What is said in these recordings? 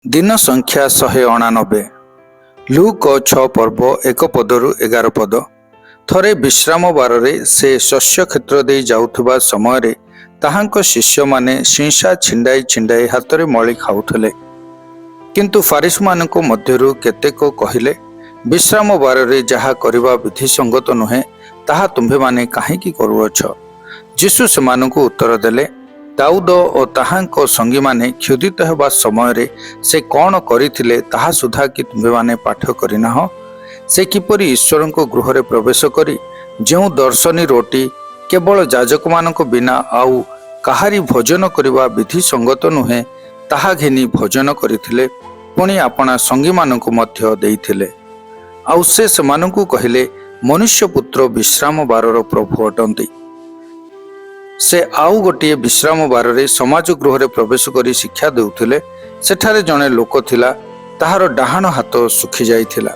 दिन संख्या 189 लूक 6 पर्व 1 पदरु 11 पद। थरे विश्राम बार से शस्य क्षेत्र दे जाउथबा समय रे ताहांक शिष्य माने शिंसा छिंडाई छिंडाई हाथ में मली खाउथले। किंतु फारिस मानक मध्यरु केतेक कहिले, विश्राम बार रे जहा करिबा विधि संगत नुहे, ताहा तुम्भे माने काहेकि करूअछ। यीशु सेमानकु उत्तर देले, दाऊद और ताहांक संगी माने क्षुदित हेबा समय रे से कौन करिथिले ताहा सुधा कि तुम्भे माने पाठ करिनाह। से किपरि ईश्वर को गृह रे प्रवेश करी जो दर्शनी रोटी केवल याजक मानक बिना आउ काहारी भोजन करिबा विधि संगत नुहे, ताहा घिनी भोजन करिथिले, पुणी आपणा संगी मानक मध्य देइथिले। आउ से सेमानकु कहिले, मनुष्य पुत्र विश्राम बारर प्रभु अटंती। से आउ गोटे विश्राम बार रे समाज गृह रे प्रवेश करी शिक्षा देउथिले। सेठारे जणे लोक थिला, ताहार डाहाण हाथ सुखी जाइथिला।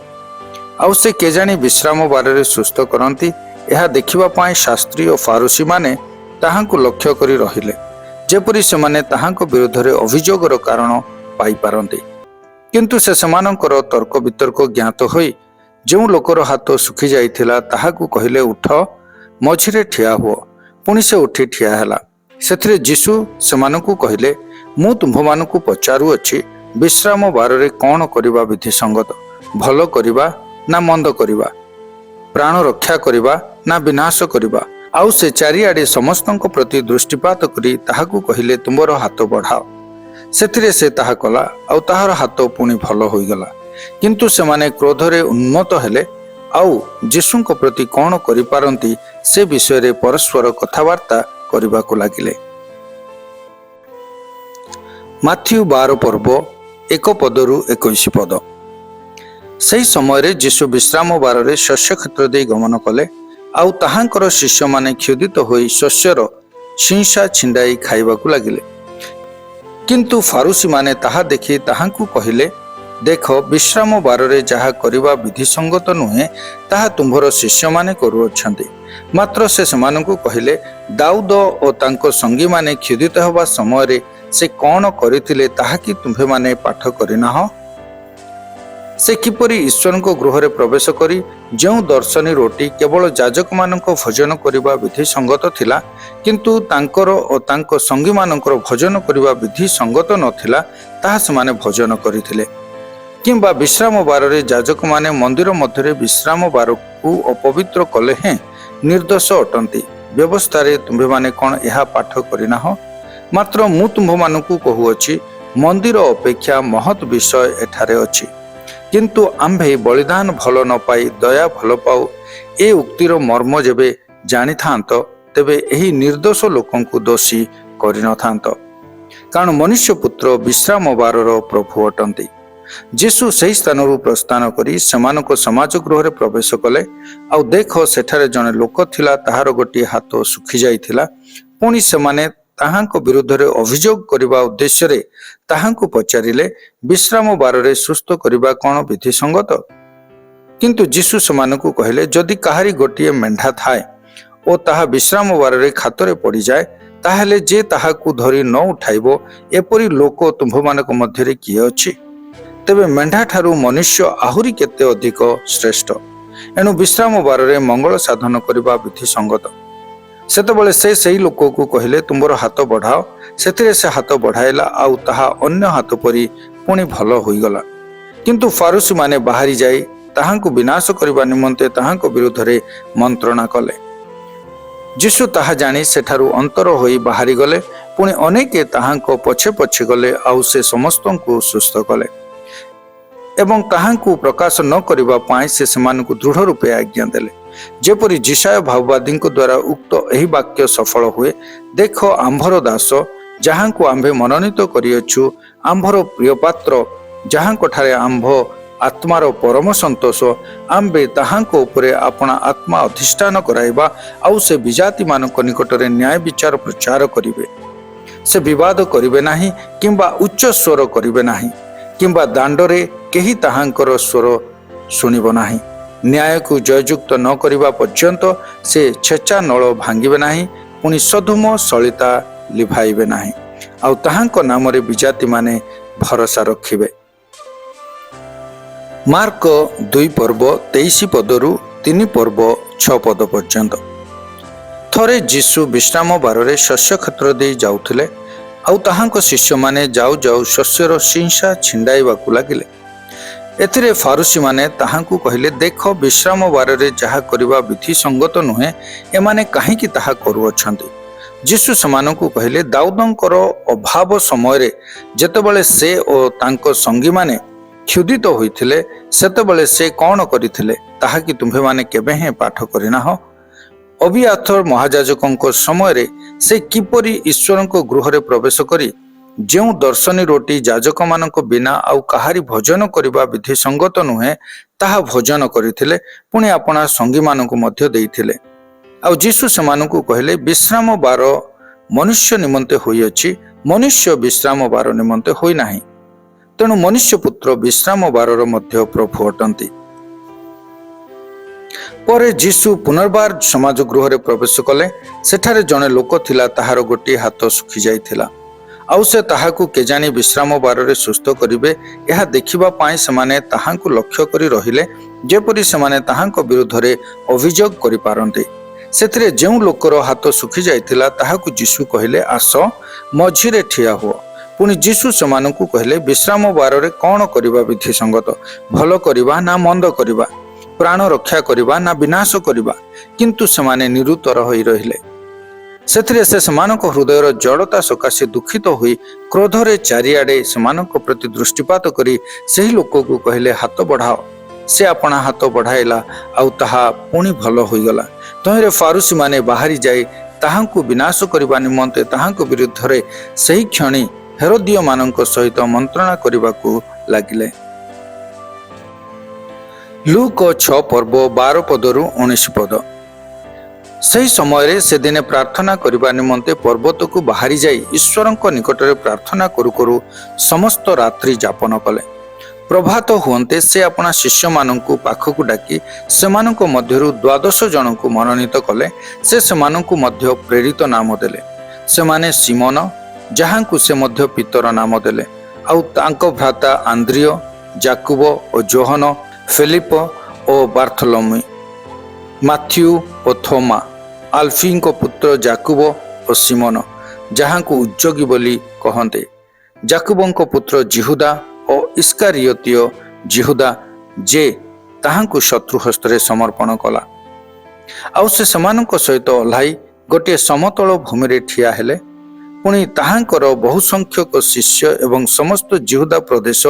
आउ से केजाणी विश्राम बार रे सुस्थ करंती, एहा देखिबा पाए शास्त्री और फारुसी माने ताहांकु लक्ष्य करी रहिले, जेपरि सेमाने ताहांक विरुद्ध रे अभियोगर कारण पाई पारंती। किंतु से सेमानकर तर्क वितर्क ज्ञात होई जो लोकर हाथ सुखी जाइथिला ताहाकु कहिले, उठ मझिरे ठिया हुओ। पुणी से उठी ठिया हैला। सेथिरे यीशु सेमानकु कहिले, मु तुम्भमानकु पचारुअछि, विश्राम बार रे कौन करिबा विधि संगत, भल करिबा ना मंद करिबा, प्राण रक्षा करिबा ना विनाश करिबा। आउ से चारिआडे समस्तଙ୍କ प्रति दृष्टिपात करी ताहाकु कहिले, तुमर हाथ बढ़ाओ। सेथिरे से ताहा कला, आउ ताहार हाथ पुणी भल होइगला। किंतु सेमाने क्रोधरे उन्मत्त हेले, आउ यीशुଙ୍କ प्रति कौन करिपारंती से विषय रे परस्पर कथावार्ता करबाकु लागिले। माथ्यू 12 पर्व 1 पदरु 21 पद। सही समय रे यीशु विश्राम बार रे शस्य क्षेत्र दे गमन कले। आउ ताहांकर शिष्य माने क्षुदित होई शस्यर शिंसा छिंडाई खाइबाकु लागिले। किंतु फारुसी माने ताहा देखि ताहांकु कहिले, देख, विश्राम बार रे जहा करिबा विधि संगत नुहे, ताहा तुम्भर शिष्य माने करूअछन्ति। मात्र से सेमानकु कहिले, दाऊद और तांको संगी माने क्षुदित हेबा समय रे से कौन करिथिले ताहा कि तुम्भे माने पाठ करिनाह। से किपरि ईश्वर को गृह रे प्रवेश करी जो दर्शनी रोटी केवल याजक मानक भोजन करिबा विधि संगत थिला, किंतु तांकर और तांको संगी मानकर भोजन करिबा विधि संगत नथिला, ताहा सेमाने भोजन करिथिले। किंबा विश्राम बार रे याजक माने मंदिर मध्य विश्राम बार को अपवित्र कले हैं निर्दोष अटंती। व्यवस्था रे तुम्भे माने कौन यह पाठ करिनाह। मात्र मु तुम्भ मानकु कहुअछि, मंदिर अपेक्षा महत् विषय एठारे अछि। किंतु आम्भे बलिदान भल न पाई दया भल पाऊ, ए उक्तिर मर्म जेबे जानी थांत, तेबे एही निर्दोष लोकंकु दोषी करि न थांत। कारण मनुष्य पुत्र विश्राम बारर प्रभु अटंती। यीशु सही स्थान प्रस्थान करी सेमानक समाज गृह रे प्रवेश कले। आउ देख, सेठारे जने लोक थिला, ताहार गोटे हाथ सुखी जाइथिला। पुणी सेमाने ताहांक विरुद्ध रे अभियोग करिबा उद्देश्य रे ताहांकु पचारिले, विश्राम बार रे सुस्थ करिबा कौन विधि संगत। किंतु यीशु सेमानकु कहिले, जदि काहारी गोटे मेंढा थाए ओ ताहा विश्राम बार रे खातरे पड़ी जाए, ताहेले जे ताहाकु धरी न उठाइबो, एपरि लोक तुम्भमानक मध्यरे किए अछि। तेबे मेंढा ठारू मनुष्य आहुरी केते अधिक श्रेष्ठ। एणु विश्राम बार रे मंगल साधन करिबा विधि संगत। सेतेबेले से सही लोक को कहिले, तुमर हाथ बढ़ाओ। सेथिरे से हाथ बढ़ाइला, आउ ताहा अन्य हाथ परी पुणी भल होइगला। किंतु फारुसी माने बाहरी जाई ताहांकु विनाश करिबा निमंते ताहांक विरुद्ध रे मंत्रणा कले। यीशु ताहा जानी सेठारू अंतर होई बाहरी गले। पुणी अनेके ताहांक पछे पछे गले, आउ से समस्तंकु सुस्थ कले। एवं ताहांकु प्रकाश न करिबा पाए से सेमानकु दृढ़ रूपे आज्ञा देले, जेपरि जिशाय भाववादी द्वारा उक्त एही वाक्य सफल हुए, देख, आंभर दास जहांकु आंभे मनोनीत करिअछु, आंभर प्रिय पात्र जहांक ठारे आंभ आत्मार परम संतोष, आंबे ताहांक उपरे आपणा आत्मा अधिष्ठान कराइबा। आउ से विजाति मानक निकटरे न्याय विचार प्रचार करिवे। से विवाद करिवे नाही, किंबा उच्च स्वर करिवे नाही, किंबा दांडरे केही ताहांकर स्वर सुनिब नाही। न्याय को जययुक्त न करिबा पर्यंत से छेचा नଳ भांगिबे नाही, पुणी सधुम सलिता लिभाइबे नाही। आउ ताहांक नाम रे विजाति माने ଭରସା ରଖିବେ। ମାର୍କ 2 ପର୍ବ 23 ପଦରୁ 3 ପର୍ବ 6 ପଦ ପର୍ଯ୍ୟନ୍ତ। ଥରେ ଯୀଶୁ ବିଶ୍ରାମ ବାରରେ ଶସ୍ୟ କ୍ଷେତ୍ର ଦେଇ ଯାଉଥିଲେ, ଆଉ ତାହାଙ୍କ ଶିଷ୍ୟମାନେ ଯାଉ ଯାଉ ଶସ୍ୟର ସିଂସା ଛିଣ୍ଡାଇବାକୁ ଲାଗିଲେ। ଏଥିରେ ଫାରୁସୀମାନେ ତାହାଙ୍କୁ କହିଲେ, ଦେଖ, ବିଶ୍ରାମ ବାରରେ ଯାହା କରିବା ବିଧିସଙ୍ଗତ ନୁହେଁ, ଏମାନେ କାହିଁକି ତାହା କରୁଅଛନ୍ତି? ଯୀଶୁ ସେମାନଙ୍କୁ କହିଲେ, ଦାଉଦଙ୍କର ଅଭାବ ସମୟରେ ଯେତେବେଳେ ସେ ଓ ତାଙ୍କ ସଙ୍ଗୀମାନେ କ୍ଷୁଧିତ ହୋଇଥିଲେ, ସେତେବେଳେ ସେ କ'ଣ କରିଥିଲେ, ତାହା କି ତୁମ୍ଭେମାନେ କେବେ ହେଁ ପାଠ କରିନାହ? ଅବିଆଥର ମହାଯାଜକଙ୍କ ସମୟରେ ସେ କିପରି ଈଶ୍ୱରଙ୍କ ଗୃହରେ ପ୍ରବେଶ କରି ଯେଉଁ ଦର୍ଶନୀ ରୋଟି ଯାଜକମାନଙ୍କ ବିନା ଆଉ କାହାରି ଭୋଜନ କରିବା ବିଧିସଙ୍ଗତ ନୁହେଁ, ତାହା ଭୋଜନ କରିଥିଲେ, ପୁଣି ଆପଣା ସଙ୍ଗୀମାନଙ୍କୁ ମଧ୍ୟ ଦେଇଥିଲେ। ଆଉ ଯୀଶୁ ସେମାନଙ୍କୁ କହିଲେ, ବିଶ୍ରାମ ବାର ମନୁଷ୍ୟ ନିମନ୍ତେ ହୋଇଅଛି, ମନୁଷ୍ୟ ବିଶ୍ରାମ ବାର ନିମନ୍ତେ ହୋଇନାହିଁ। ତେଣୁ ମନୁଷ୍ୟ ପୁତ୍ର ବିଶ୍ରାମ ବାରର ମଧ୍ୟ ପ୍ରଭୁ ଅଟନ୍ତି। ପରେ ଯୀଶୁ ପୁନର୍ବାର ସମାଜ ଗୃହରେ ପ୍ରବେଶ କଲେ। ସେଠାରେ ଜଣେ ଲୋକ ଥିଲା, ତାହାର ଗୋଟିଏ ହାତ ଶୁଖି ଯାଇଥିଲା। ଆଉ ସେ ତାହାକୁ କେଜାଣି ବିଶ୍ରାମ ବାରରେ ସୁସ୍ଥ କରିବେ, ଏହା ଦେଖିବା ପାଇଁ ସେମାନେ ତାହାଙ୍କୁ ଲକ୍ଷ୍ୟ କରି ରହିଲେ, ଯେପରି ସେମାନେ ତାହାଙ୍କ ବିରୁଦ୍ଧରେ ଅଭିଯୋଗ କରିପାରନ୍ତି। ସେଥିରେ ଯେଉଁ ଲୋକର ହାତ ଶୁଖି ଯାଇଥିଲା ତାହାକୁ ଯୀଶୁ କହିଲେ, ଆସ, ମଝିରେ ଠିଆ ହୁଅ। ପୁଣି ଯୀଶୁ ସେମାନଙ୍କୁ କହିଲେ, ବିଶ୍ରାମ ବାରରେ କ'ଣ କରିବା ବିଧିସଙ୍ଗତ, ଭଲ କରିବା ନା ମନ୍ଦ କରିବା, ପ୍ରାଣ ରକ୍ଷା କରିବା ନା ବିନାଶ କରିବା? କିନ୍ତୁ ସେମାନେ ନିରୁତ୍ତର ହୋଇ ରହିଲେ। ସେଥିରେ ସେ ସେମାନଙ୍କ ହୃଦୟର ଜଡ଼ତା ସକାଶେ ଦୁଃଖିତ ହୋଇ କ୍ରୋଧରେ ଚାରିଆଡ଼େ ସେମାନଙ୍କ ପ୍ରତି ଦୃଷ୍ଟିପାତ କରି ସେହି ଲୋକକୁ କହିଲେ, ହାତ ବଢ଼ାଅ। ସେ ଆପଣା ହାତ ବଢ଼ାଇଲା, ଆଉ ତାହା ପୁଣି ଭଲ ହୋଇଗଲା। ତହିଁରେ ଫାରୁସୀମାନେ ବାହାରି ଯାଇ ତାହାଙ୍କୁ ବିନାଶ କରିବା ନିମନ୍ତେ ତାହାଙ୍କ ବିରୁଦ୍ଧରେ ସେହି କ୍ଷଣି ହେରୋଦିୟମାନଙ୍କ ସହିତ ମନ୍ତ୍ରଣା କରିବାକୁ ଲାଗିଲେ। ଲୁକ 6 ପର୍ବ 12 ପଦରୁ 19 ପଦ। ସେହି ସମୟରେ ସେଦିନେ ପ୍ରାର୍ଥନା କରିବା ନିମନ୍ତେ ପର୍ବତକୁ ବାହାରି ଯାଇ ଈଶ୍ୱରଙ୍କ ନିକଟରେ ପ୍ରାର୍ଥନା କରୁ କରୁ ସମସ୍ତ ରାତ୍ରି ଯାପନ କଲେ। ପ୍ରଭାତ ହୁଅନ୍ତେ ସେ ଆପଣା ଶିଷ୍ୟମାନଙ୍କୁ ପାଖକୁ ଡାକି ସେମାନଙ୍କ ମଧ୍ୟରୁ 12 ଜଣଙ୍କୁ ମନୋନୀତ କଲେ। ସେ ସେମାନଙ୍କୁ ମଧ୍ୟ ପ୍ରେରିତ ନାମ ଦେଲେ। ସେମାନେ ସିମୋନ, ଯାହାଙ୍କୁ ସେ ମଧ୍ୟ ପିତର ନାମ ଦେଲେ, ଆଉ ତାଙ୍କ ଭ୍ରାତା ଆନ୍ଦ୍ରିୟ, ଯାକୁବ ଓ ଯୋହନ, ଫିଲିପ ଓ ବାର୍ଥଲୋମି, ମାଥ୍ୟୁ ଓ ଥୋମା, ଆଲଫିଙ୍କ ପୁତ୍ର ଯାକୁବ ଓ ସିମୋନ, ଯାହାଙ୍କୁ ଉଦ୍ଯୋଗୀ ବୋଲି କହନ୍ତି, ଯାକୁବଙ୍କ ପୁତ୍ର ଜିହୁଦା ଓ ଇସ୍କାରିୟତୀୟ ଜିହୁଦା, ଯେ ତାହାଙ୍କୁ ଶତ୍ରୁ ହସ୍ତରେ ସମର୍ପଣ କଲା। ଆଉ ସେ ସେମାନଙ୍କ ସହିତ ଓହ୍ଲାଇ ଗୋଟିଏ ସମତଳ ଭୂମିରେ ଠିଆ ହେଲେ। ପୁଣି ତାହାଙ୍କର ବହୁ ସଂଖ୍ୟକ ଶିଷ୍ୟ ଏବଂ ସମସ୍ତ ଜିହୁଦା ପ୍ରଦେଶ,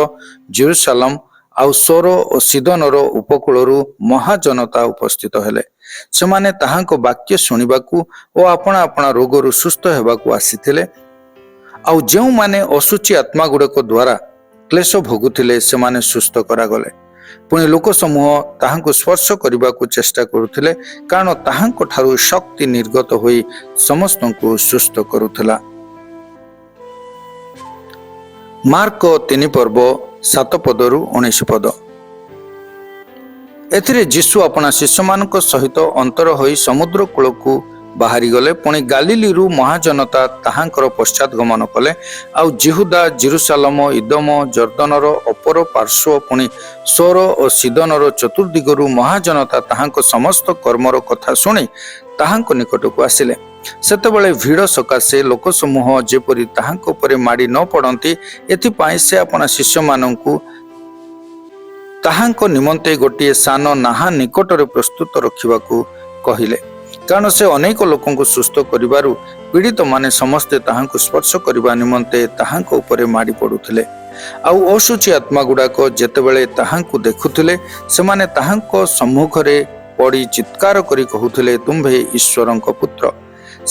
ଜେରୁସାଲମ ଆଉ ସୋର ଓ ସିଦୋନର ଉପକୂଳରୁ ମହାଜନତା ଉପସ୍ଥିତ ହେଲେ। ସେମାନେ ତାହାଙ୍କ ବାକ୍ୟ ଶୁଣିବାକୁ ଓ ଆପଣା ଆପଣା ରୋଗରୁ ସୁସ୍ଥ ହେବାକୁ ଆସିଥିଲେ। ଆଉ ଯେଉଁମାନେ ଅଶୁଚି ଆତ୍ମା ଗୁଡ଼ିକ ଦ୍ୱାରା କ୍ଲେଶ ଭୋଗୁଥିଲେ, ସେମାନେ ସୁସ୍ଥ କରାଗଲେ। ପୁଣି ଲୋକ ସମୂହ ତାହାଙ୍କୁ ସ୍ପର୍ଶ କରିବାକୁ ଚେଷ୍ଟା କରୁଥିଲେ, କାରଣ ତାହାଙ୍କ ଠାରୁ ଶକ୍ତି ନିର୍ଗତ ହୋଇ ସମସ୍ତଙ୍କୁ ସୁସ୍ଥ କରୁଥିଲା। ମାର୍କ 3 ପର୍ବ 7 ପଦରୁ 19 ପଦ। ଏଥିରେ ଯୀଶୁ ଆପଣା ଶିଷ୍ୟମାନଙ୍କ ସହିତ ଅନ୍ତର ହୋଇ ସମୁଦ୍ର କୂଳକୁ ବାହାରିଗଲେ। ପୁଣି ଗାଲିଲୀରୁ ମହାଜନତା ତାହାଙ୍କର ପଶ୍ଚାତ ଗମନ କଲେ। ଆଉ ଜିହୁଦା, ଜେରୁସାଲମ, ଇଦମ, ଜର୍ଦ୍ଦନର ଅପର ପାର୍ଶ୍ୱ, ପୁଣି ସୋର ଓ ସିଦୋନର ଚତୁର୍ଦିଗରୁ ମହାଜନତା ତାହାଙ୍କ ସମସ୍ତ କର୍ମର କଥା ଶୁଣି ତାହାଙ୍କ ନିକଟକୁ ଆସିଲେ। ସେତେବେଳେ ଭିଡ଼ ସକାଶେ ଲୋକସମୂହ ଯେପରି ତାହାଙ୍କ ଉପରେ ମାଡ଼ି ନ ପଡ଼ନ୍ତି, ଏଥିପାଇଁ ସେ ଆପଣା ଶିଷ୍ୟମାନଙ୍କୁ ତାହାଙ୍କ ନିମନ୍ତେ ଗୋଟିଏ ସାନ ନାହା ନିକଟରେ ପ୍ରସ୍ତୁତ ରଖିବାକୁ କହିଲେ। କାରଣ ସେ ଅନେକ ଲୋକଙ୍କୁ ସୁସ୍ଥ କରିବାରୁ ପୀଡ଼ିତମାନେ ସମସ୍ତେ ତାହାଙ୍କୁ ସ୍ପର୍ଶ କରିବା ନିମନ୍ତେ ତାହାଙ୍କ ଉପରେ ମାଡ଼ି ପଡ଼ୁଥିଲେ। ଆଉ ଅଶୁଚି ଆତ୍ମା ଗୁଡ଼ାକ ଯେତେବେଳେ ତାହାଙ୍କୁ ଦେଖୁଥିଲେ, ସେମାନେ ତାହାଙ୍କ ସମ୍ମୁଖରେ ପଡ଼ି ଚିତ୍କାର କରି କହୁଥିଲେ, ତୁମ୍ଭେ ଈଶ୍ୱରଙ୍କ ପୁତ୍ର।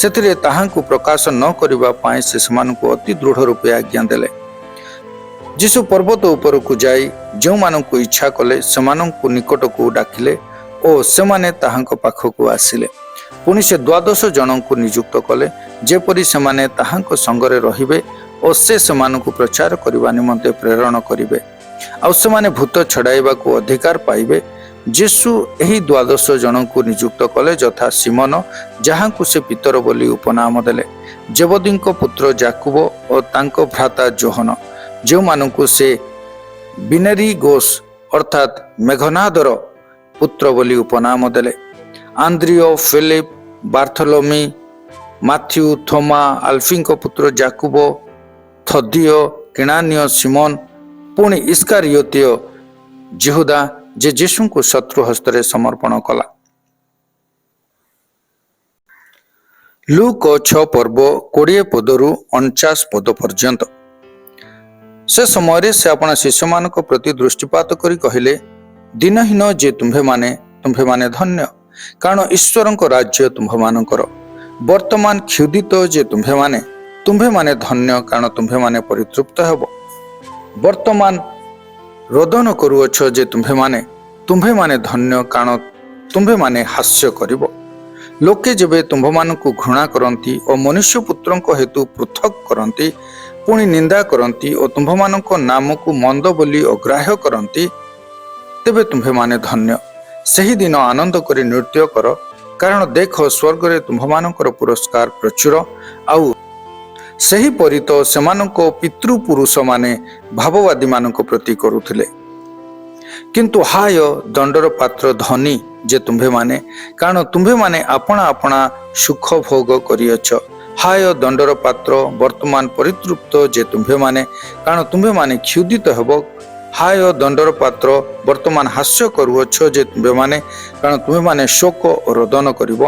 ସେଥିରେ ତାହାଙ୍କୁ ପ୍ରକାଶ ନ କରିବା ପାଇଁ ସେ ସେମାନଙ୍କୁ ଅତି ଦୃଢ଼ ରୂପେ ଆଜ୍ଞା ଦେଲେ। ଯୀଶୁ ପର୍ବତ ଉପରକୁ ଯାଇ ଯେଉଁମାନଙ୍କୁ ଇଚ୍ଛା କଲେ ସେମାନଙ୍କୁ ନିକଟକୁ ଡାକିଲେ ଓ ସେମାନେ ତାହାଙ୍କ ପାଖକୁ ଆସିଲେ। ପୁଣି ସେ 12 ଜଣଙ୍କୁ ନିଯୁକ୍ତ କଲେ, ଯେପରି ସେମାନେ ତାହାଙ୍କ ସଙ୍ଗରେ ରହିବେ ଓ ସେ ସେମାନଙ୍କୁ ପ୍ରଚାର କରିବା ନିମନ୍ତେ ପ୍ରେରଣ କରିବେ। ଆଉ ସେମାନେ ଭୂତ ଛଡ଼ାଇବାକୁ ଅଧିକାର ପାଇବେ। ଯୀଶୁ ଏହି 12 ଜଣଙ୍କୁ ନିଯୁକ୍ତ କଲେ, ଯଥା ସିମୋନ, ଯାହାଙ୍କୁ ସେ ପିତର ବୋଲି ଉପନାମ ଦେଲେ, ଜେବଦୀଙ୍କ ପୁତ୍ର ଯାକୁବ ଓ ତାଙ୍କ ଭ୍ରାତା ଯୋହନ, ଯେଉଁମାନଙ୍କୁ ସେ ବିନେରୀ ଘୋଷ ଅର୍ଥାତ୍ ମେଘନାଦର ପୁତ୍ର ବୋଲି ଉପନାମ ଦେଲେ। ଆନ୍ଦ୍ରିଓ, ଫିଲିପ, ବାର୍ଥଲୋମି, ମାଥ୍ୟୁ, ଥୋମା, ଆଲଫିଙ୍କ ପୁତ୍ର ଜାକୁବ, ଥଦିଓ, କିଣାନିଓ, ସିମୋନ, ପୁଣି ଇସ୍କାରିଓତୀୟ ଯିହୁଦା, ଯେ ଯୀଶୁଙ୍କୁ ଶତ୍ରୁ ହସ୍ତରେ ସମର୍ପଣ କଲା। ଲୁକ 6 ପର୍ବ 20 ପଦରୁ 49 ପଦ ପର୍ଯ୍ୟନ୍ତ। ସେ ସମୟରେ ସେ ଆପଣା ଶିଷ୍ୟମାନଙ୍କ ପ୍ରତି ଦୃଷ୍ଟିପାତ କରି କହିଲେ, ଦିନହୀନ ଯେ ତୁମ୍ଭେମାନେ ଧନ୍ୟ, କାରଣ ଈଶ୍ୱରଙ୍କ ରାଜ୍ୟ ତୁମ୍ଭମାନଙ୍କର। ବର୍ତ୍ତମାନ କ୍ଷୁଧିତ ଯେ ତୁମ୍ଭେମାନେ ଧନ୍ୟ, କାରଣ ତୁମ୍ଭେମାନେ ପରିତୃପ୍ତ ହେବ। ବର୍ତ୍ତମାନ ରୋଦନ କରୁଅଛ ଯେ ତୁମ୍ଭେମାନେ ଧନ୍ୟ, କାରଣ ତୁମ୍ଭେମାନେ ହାସ୍ୟ କରିବ। ଲୋକେ ଯେବେ ତୁମ୍ଭମାନଙ୍କୁ ଘୃଣା କରନ୍ତି ଓ ମନୁଷ୍ୟପୁତ୍ରଙ୍କ ହେତୁ ପୃଥକ କରନ୍ତି, ପୁଣି ନିନ୍ଦା କରନ୍ତି ଓ ତୁମ୍ଭମାନଙ୍କ ନାମକୁ ମନ୍ଦ ବୋଲି ଅଗ୍ରାହ୍ୟ କରନ୍ତି, ତେବେ ତୁମ୍ଭେମାନେ ଧନ୍ୟ। ସେହିଦିନ ଆନନ୍ଦ କରି ନୃତ୍ୟ କର, କାରଣ ଦେଖ ସ୍ୱର୍ଗରେ ତୁମ୍ଭମାନଙ୍କର ପୁରସ୍କାର ପ୍ରଚୁର। ଆଉ ସେହିପରି ତ ସେମାନଙ୍କ ପିତୃପୁରୁଷମାନେ ଭାବବାଦୀମାନଙ୍କ ପ୍ରତି କରୁଥିଲେ। କିନ୍ତୁ ହାୟ ଦଣ୍ଡର ପାତ୍ର ଧନୀ ଯେ ତୁମ୍ଭେମାନେ, କାରଣ ତୁମ୍ଭେମାନେ ଆପଣା ଆପଣା ସୁଖ ଭୋଗ କରିଅଛ। ହାୟ ଦଣ୍ଡର ପାତ୍ର ବର୍ତ୍ତମାନ ପରିତୃପ୍ତ ଯେ ତୁମ୍ଭେମାନେ, କାରଣ ତୁମ୍ଭେମାନେ କ୍ଷୁଧିତ ହେବ। ହାୟ ଦଣ୍ଡର ପାତ୍ର ବର୍ତ୍ତମାନ ହାସ୍ୟ କରୁଅଛ ଯେ ତୁମ୍ଭେମାନେ, କାରଣ ତୁମ୍ଭେମାନେ ଶୋକ ଓ ରୋଦନ କରିବ।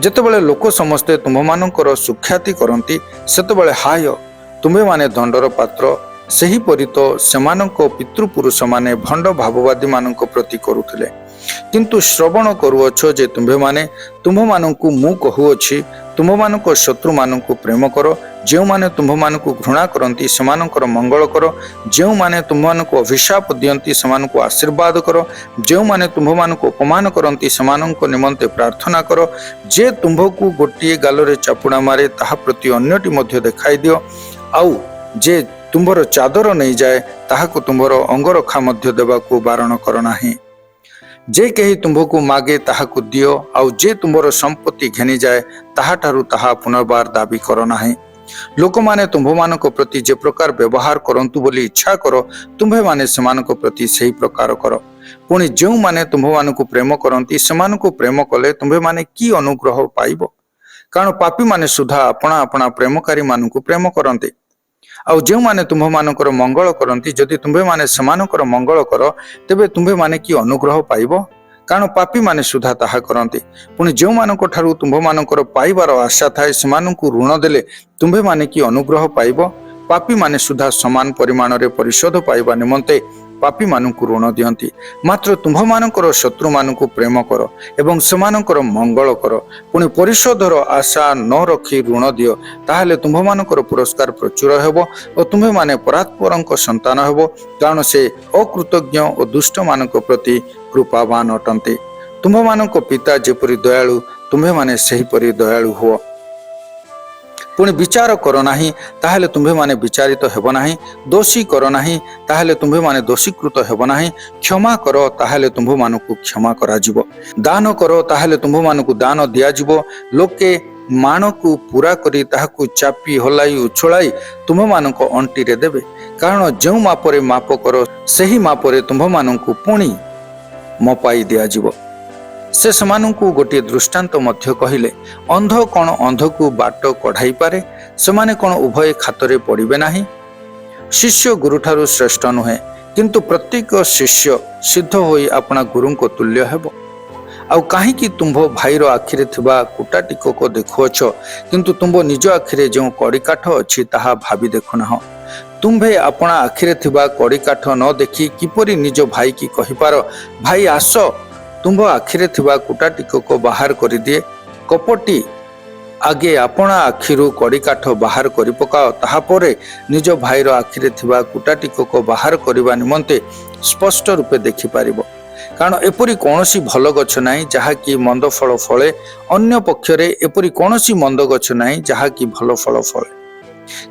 ଯେତେବେଳେ ଲୋକ ସମସ୍ତେ ତୁମ୍ଭମାନଙ୍କର ସୁଖ୍ୟାତି କରନ୍ତି, ସେତେବେଳେ ହାୟ ତୁମ୍ଭେମାନେ ଦଣ୍ଡର ପାତ୍ର। ସେହିପରି ତ ସେମାନଙ୍କ ପିତୃପୁରୁଷମାନେ ଭଣ୍ଡ ଭାବବାଦୀମାନଙ୍କ ପ୍ରତି କରୁଥିଲେ। କିନ୍ତୁ ଶ୍ରବଣ କରୁଅଛ ଯେ ତୁମ୍ଭମାନଙ୍କୁ ମୁଁ କହୁଅଛି, ତୁମ୍ଭମାନଙ୍କ ଶତ୍ରୁମାନଙ୍କୁ ପ୍ରେମ କର, ଯେଉଁମାନେ ତୁମ୍ଭମାନଙ୍କୁ ଘୃଣା କରନ୍ତି ସେମାନଙ୍କର ମଙ୍ଗଳ କର, ଯେଉଁମାନେ ତୁମ୍ଭମାନଙ୍କୁ ଅଭିଶାପ ଦିଅନ୍ତି ସେମାନଙ୍କୁ ଆଶୀର୍ବାଦ କର, ଯେଉଁମାନେ ତୁମ୍ଭମାନଙ୍କୁ ଅପମାନ କରନ୍ତି ସେମାନଙ୍କ ନିମନ୍ତେ ପ୍ରାର୍ଥନା କର। ଯେ ତୁମ୍ଭକୁ ଗୋଟିଏ ଗାଲରେ ଚାପୁଡ଼ା ମାରେ, ତାହା ପ୍ରତି ଅନ୍ୟଟି ମଧ୍ୟ ଦେଖାଇ ଦିଅ। ଆଉ ଯେ ତୁମ୍ଭର ଚାଦର ନେଇଯାଏ, ତାହାକୁ ତୁମ୍ଭର ଅଙ୍ଗରଖା ମଧ୍ୟ ଦେବାକୁ ବାରଣ କର ନାହିଁ। ଯେ କେହି ତୁମ୍ଭକୁ ମାଗେ ତାହାକୁ ଦିଅ, ଆଉ ଯେ ତୁମ୍ଭର ସମ୍ପତ୍ତି ଘେନିଯାଏ, ତାହାଠାରୁ ତାହା ପୁନର୍ବାର ଦାବି କର ନାହିଁ। ଲୋକମାନେ ତୁମ୍ଭମାନଙ୍କ ପ୍ରତି ଯେ ପ୍ରକାର ବ୍ୟବହାର କରନ୍ତୁ ବୋଲି ଇଚ୍ଛା କର, ତୁମ୍ଭେମାନେ ସେମାନଙ୍କ ପ୍ରତି ସେହି ପ୍ରକାର କର। ପୁଣି ଯେଉଁମାନେ ତୁମ୍ଭମାନଙ୍କୁ ପ୍ରେମ କରନ୍ତି, ସେମାନଙ୍କୁ ପ୍ରେମ କଲେ ତୁମ୍ଭେମାନେ କି ଅନୁଗ୍ରହ ପାଇବ? କାରଣ ପାପୀମାନେ ସୁଦ୍ଧା ଆପଣା ଆପଣା ପ୍ରେମକାରୀମାନଙ୍କୁ ପ୍ରେମ କରନ୍ତି। ଆଉ ଯେଉଁମାନେ ତୁମ୍ଭମାନଙ୍କର ମଙ୍ଗଳ କରନ୍ତି, ଯଦି ତୁମ୍ଭେମାନେ ସେମାନଙ୍କର ମଙ୍ଗଳ କର, ତେବେ ତୁମ୍ଭେମାନେ କି ଅନୁଗ୍ରହ ପାଇବ? କାରଣ ପାପୀମାନେ ସୁଦ୍ଧା ତାହା କରନ୍ତି। ପୁଣି ଯେଉଁମାନଙ୍କ ଠାରୁ ତୁମ୍ଭମାନଙ୍କର ପାଇବାର ଆଶା ଥାଏ, ସେମାନଙ୍କୁ ଋଣ ଦେଲେ ତୁମ୍ଭେମାନେ କି ଅନୁଗ୍ରହ ପାଇବ? ପାପୀମାନେ ସୁଦ୍ଧା ସମାନ ପରିମାଣରେ ପରିଶୋଧ ପାଇବା ନିମନ୍ତେ ପାପୀମାନଙ୍କୁ ଋଣ ଦିଅନ୍ତି। ମାତ୍ର ତୁମ୍ଭମାନଙ୍କର ଶତ୍ରୁମାନଙ୍କୁ ପ୍ରେମ କର ଏବଂ ସେମାନଙ୍କର ମଙ୍ଗଳ କର। ପୁଣି ପରିଶୋଧର ଆଶା ନ ରଖି ଋଣ ଦିଅ, ତାହେଲେ ତୁମ୍ଭମାନଙ୍କର ପୁରସ୍କାର ପ୍ରଚୁର ହେବ ଓ ତୁମ୍ଭେମାନେ ପରାତ୍ପରଙ୍କ ସନ୍ତାନ ହେବ, କାରଣ ସେ ଅକୃତଜ୍ଞ ଓ ଦୁଷ୍ଟମାନଙ୍କ ପ୍ରତି କୃପାବାନ ଅଟନ୍ତି। ତୁମ୍ଭମାନଙ୍କ ପିତା ଯେପରି ଦୟାଳୁ, ତୁମ୍ଭେମାନେ ସେହିପରି ଦୟାଳୁ ହୁଅ। ପୁଣି ବିଚାର କର ନାହିଁ, ତାହେଲେ ତୁମ୍ଭେମାନେ ବିଚାରିତ ହେବ ନାହିଁ। ଦୋଷୀ କର ନାହିଁ, ତାହେଲେ ତୁମ୍ଭେମାନେ ଦୋଷୀକୃତ ହେବ ନାହିଁ। କ୍ଷମା କର, ତାହେଲେ ତୁମ୍ଭମାନଙ୍କୁ କ୍ଷମା କରାଯିବ। ଦାନ କର, ତାହେଲେ ତୁମ୍ଭମାନଙ୍କୁ ଦାନ ଦିଆଯିବ। ଲୋକେ ମାଣକୁ ପୂରା କରି ତାହାକୁ ଚାପି ହଲାଇ ଉଛଳାଇ ତୁମ୍ଭମାନଙ୍କ ଅଣ୍ଟିରେ ଦେବେ। କାରଣ ଯେଉଁ ମାପରେ ମାପ କର, ସେହି ମାପରେ ତୁମ୍ଭମାନଙ୍କୁ ପୁଣି ମପାଇ ଦିଆଯିବ। ସେ ସେମାନଙ୍କୁ ଗୋଟିଏ ଦୃଷ୍ଟାନ୍ତ ମଧ୍ୟ କହିଲେ, ଅନ୍ଧ କ'ଣ ଅନ୍ଧକୁ ବାଟ କଢ଼ାଇ ପାରେ? ସେମାନେ କ'ଣ ଉଭୟ ଖାତରେ ପଡ଼ିବେ ନାହିଁ? ଶିଷ୍ୟ ଗୁରୁଠାରୁ ଶ୍ରେଷ୍ଠ ନୁହେଁ, କିନ୍ତୁ ପ୍ରତ୍ୟେକ ଶିଷ୍ୟ ସିଦ୍ଧ ହୋଇ ଆପଣା ଗୁରୁଙ୍କ ତୁଲ୍ୟ ହେବ। ଆଉ କାହିଁକି ତୁମ୍ଭ ଭାଇର ଆଖିରେ ଥିବା କୁଟାଟିକକ ଦେଖୁଅଛ, କିନ୍ତୁ ତୁମ୍ଭ ନିଜ ଆଖିରେ ଯେଉଁ କଡ଼ିକାଠ ଅଛି ତାହା ଭାବି ଦେଖୁନାହଁ? ତୁମ୍ଭେ ଆପଣା ଆଖିରେ ଥିବା କଡ଼ିକାଠ ନ ଦେଖି କିପରି ନିଜ ଭାଇକି କହିପାର, ଭାଇ ଆସ, ତୁମ୍ଭ ଆଖିରେ ଥିବା କୁଟାଟିକକ ବାହାର କରିଦିଏ? କପଟି, ଆଗେ ଆପଣା ଆଖିରୁ କଡ଼ିକାଠ ବାହାର କରି ପକାଅ, ତାହାପରେ ନିଜ ଭାଇର ଆଖିରେ ଥିବା କୁଟାଟିକକ ବାହାର କରିବା ନିମନ୍ତେ ସ୍ପଷ୍ଟ ରୂପେ ଦେଖିପାରିବ। କାରଣ ଏପରି କୌଣସି ଭଲ ଗଛ ନାହିଁ ଯାହାକି ମନ୍ଦ ଫଳ ଫଳେ, ଅନ୍ୟ ପକ୍ଷରେ ଏପରି କୌଣସି ମନ୍ଦ ଗଛ ନାହିଁ ଯାହାକି ଭଲ ଫଳ ଫଳେ।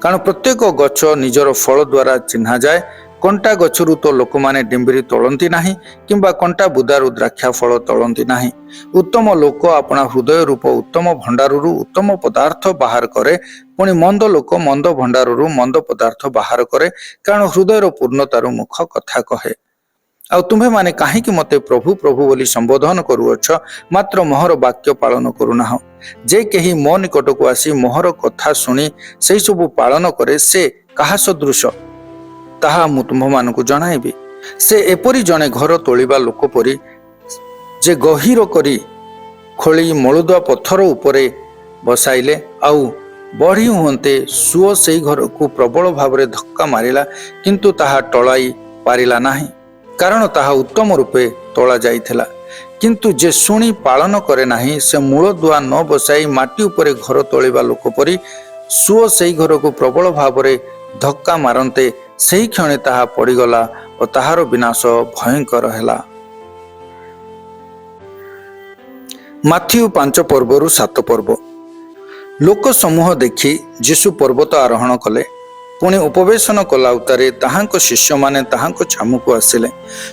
କାରଣ ପ୍ରତ୍ୟେକ ଗଛ ନିଜର ଫଳ ଦ୍ୱାରା ଚିହ୍ନାଯାଏ। कंटा गछरू तो लोक माने डिंबिरी तोलती नाही किंबा कंटा बुदारू द्राक्षा फल तोलती नाही। उत्तम लोक अपना हृदय रूप उत्तम भंडारु उत्तम पदार्थ बाहर करे, पुणी मंद लोक मंद भंडारु मंद पदार्थ बाहर करे, कारण हृदयर पूर्णतार मुख कथा कहे। आ तुम्हें माने काहीकि मते प्रभु प्रभु बोली संबोधन करुअछ, मात्र मोहर वाक्य पालन करूनाह। जे केही मो निकट को आसी मोहर कथा शुणी से सबु पालन करे, से कहा सदृश ताहा मु तुम्ह मानकु जणाइबी। से एपरी जणे घर तोलिबा लोक परी, जे गहीर करी खोली मलुदुआ पत्थर उपरे बसाइले आउ बढ़ी हुंते सुओ से घर को प्रबल भाव धक्का मारिला, किंतु ताहा टलाई पारिला नाही, कारण ताहा उत्तम रूपे तोला जाइथिला। किंतु जे शुणी पालन करे नाही, से मूल दुआ न बसाई माटी उपरे घर तोलिबा लोक परी सुओ से घर को प्रबल भाव धक्का मारंते सही क्षणे ताहा पड़ीगला और ताहार विनाश भयंकर हैला। माथ्यू 5 पर्वरु 7 पर्व। लोक समूह देखि जीशु पर्वत आरोहण कले, पुणी उपवेशन कला उतारे ताहांको शिष्य माने ताहांको छामुको आसिले।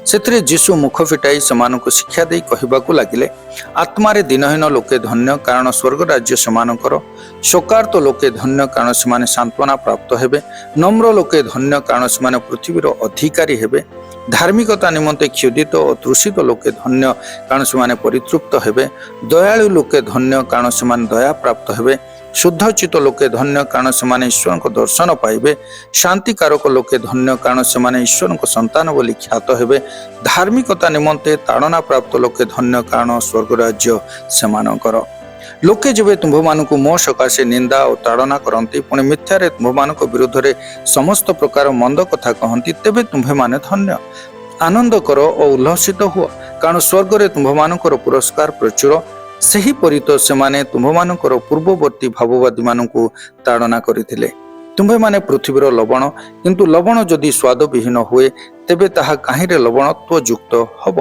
सेथिरे जीशु मुख फिटाई सेमानकु शिक्षा देई कहिबाकू लागिले, आत्मारे दिनहीन लोके धन्य, कारण स्वर्ग राज्य सेमानकर। शोकार्त लोके धन्य, कारण सेमाने सांत्वना प्राप्त हेबे। नम्र लोके धन्य, कारण सेमाने पृथ्वीर अधिकारी हेबे। धार्मिकता निमंते क्षुदित और तृषित लोके धन्य, कारण सेमाने परितृप्त हेबे। दयालु लोके धन्य, कारण सेमाने दया प्राप्त हेबे। शुद्धचित लोके धन्य, कारण सेमाने ईश्वर को दर्शन पाइबे। शांतिकारक लोके धन्य, कारण सेमाने ईश्वर को संतान बोली ख्यात हेबे। धार्मिकता निमंते ताड़ना प्राप्त लोके धन्य, कारण स्वर्ग राज्य सेमानकर। लोके जेबे तुम्भमानकु मो सकाशे निंदा और ताड़ना करंती, पुणी मिथ्यारे तुम्भमानक विरुद्धरे समस्त प्रकार मंद कथा कहंती, तेबे तुम्भेमाने धन्य। आनंद करो और उल्लसित हुओ, कारण स्वर्गरे तुम्भमानकर पुरस्कार प्रचुर। सही परी तो सेमाने तुम्भमानकर पूर्ववर्ती भाववादी मानकु ताड़ना करिथिले। तुम्भे माने पृथ्वीर लवण, किंतु लवण जदि स्वाद विहीन हुए, तेबे ताहा काहीरे लवणत्व युक्त हब।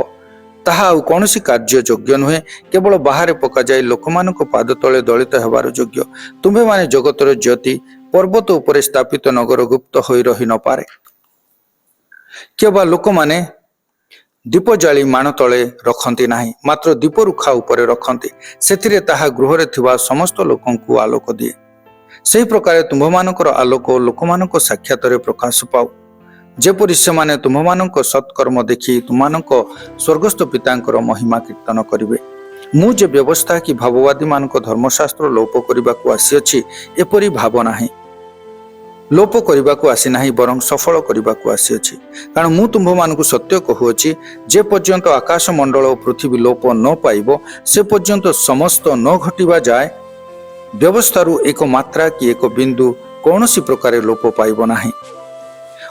ताहा आउ कौनसी कार्य योग्य नुहे, केवल बाहर पका जाई लोकमानक पाद तले दलित हेबार योग्य। तुम्भे माने जगतर ज्योति, पर्वत उपरे स्थापित नगर गुप्त होई रही न पारे। केवल लोक माने दीप जाली मान तले रखती नाही, मात्र दीप रुखा उपरे रखती, सेथिरे ताहा गृहरे थिबा समस्त लोकंकु आलोक दिए। सही प्रकार तुम्भमानकर आलोक लोकमानक साक्षातरे प्रकाश पाऊ, जेपरि सेमाने तुम्भमानक सत्कर्म देखि तुमानक स्वर्गस्थ पितांकर महिमा कीर्तन करिवे। मु जे व्यवस्था कि भाववादी मानक धर्मशास्त्र लोप करिबाकू आसीअछि, एपरि भाव नाही। लोप करिबाकू आसी नाही, बरं सफल करिबाकू आसीअछि। कारण मु तुम्भमानकु सत्य कहुअछि, जे पर्यंत आकाश मंडल और पृथ्वी लोप न पाइबो, से पर्यंत समस्त न घटिबा जाए व्यवस्थारु एक मात्रा कि एक बिंदु कौनसी प्रकार लोप पाइबो नाही।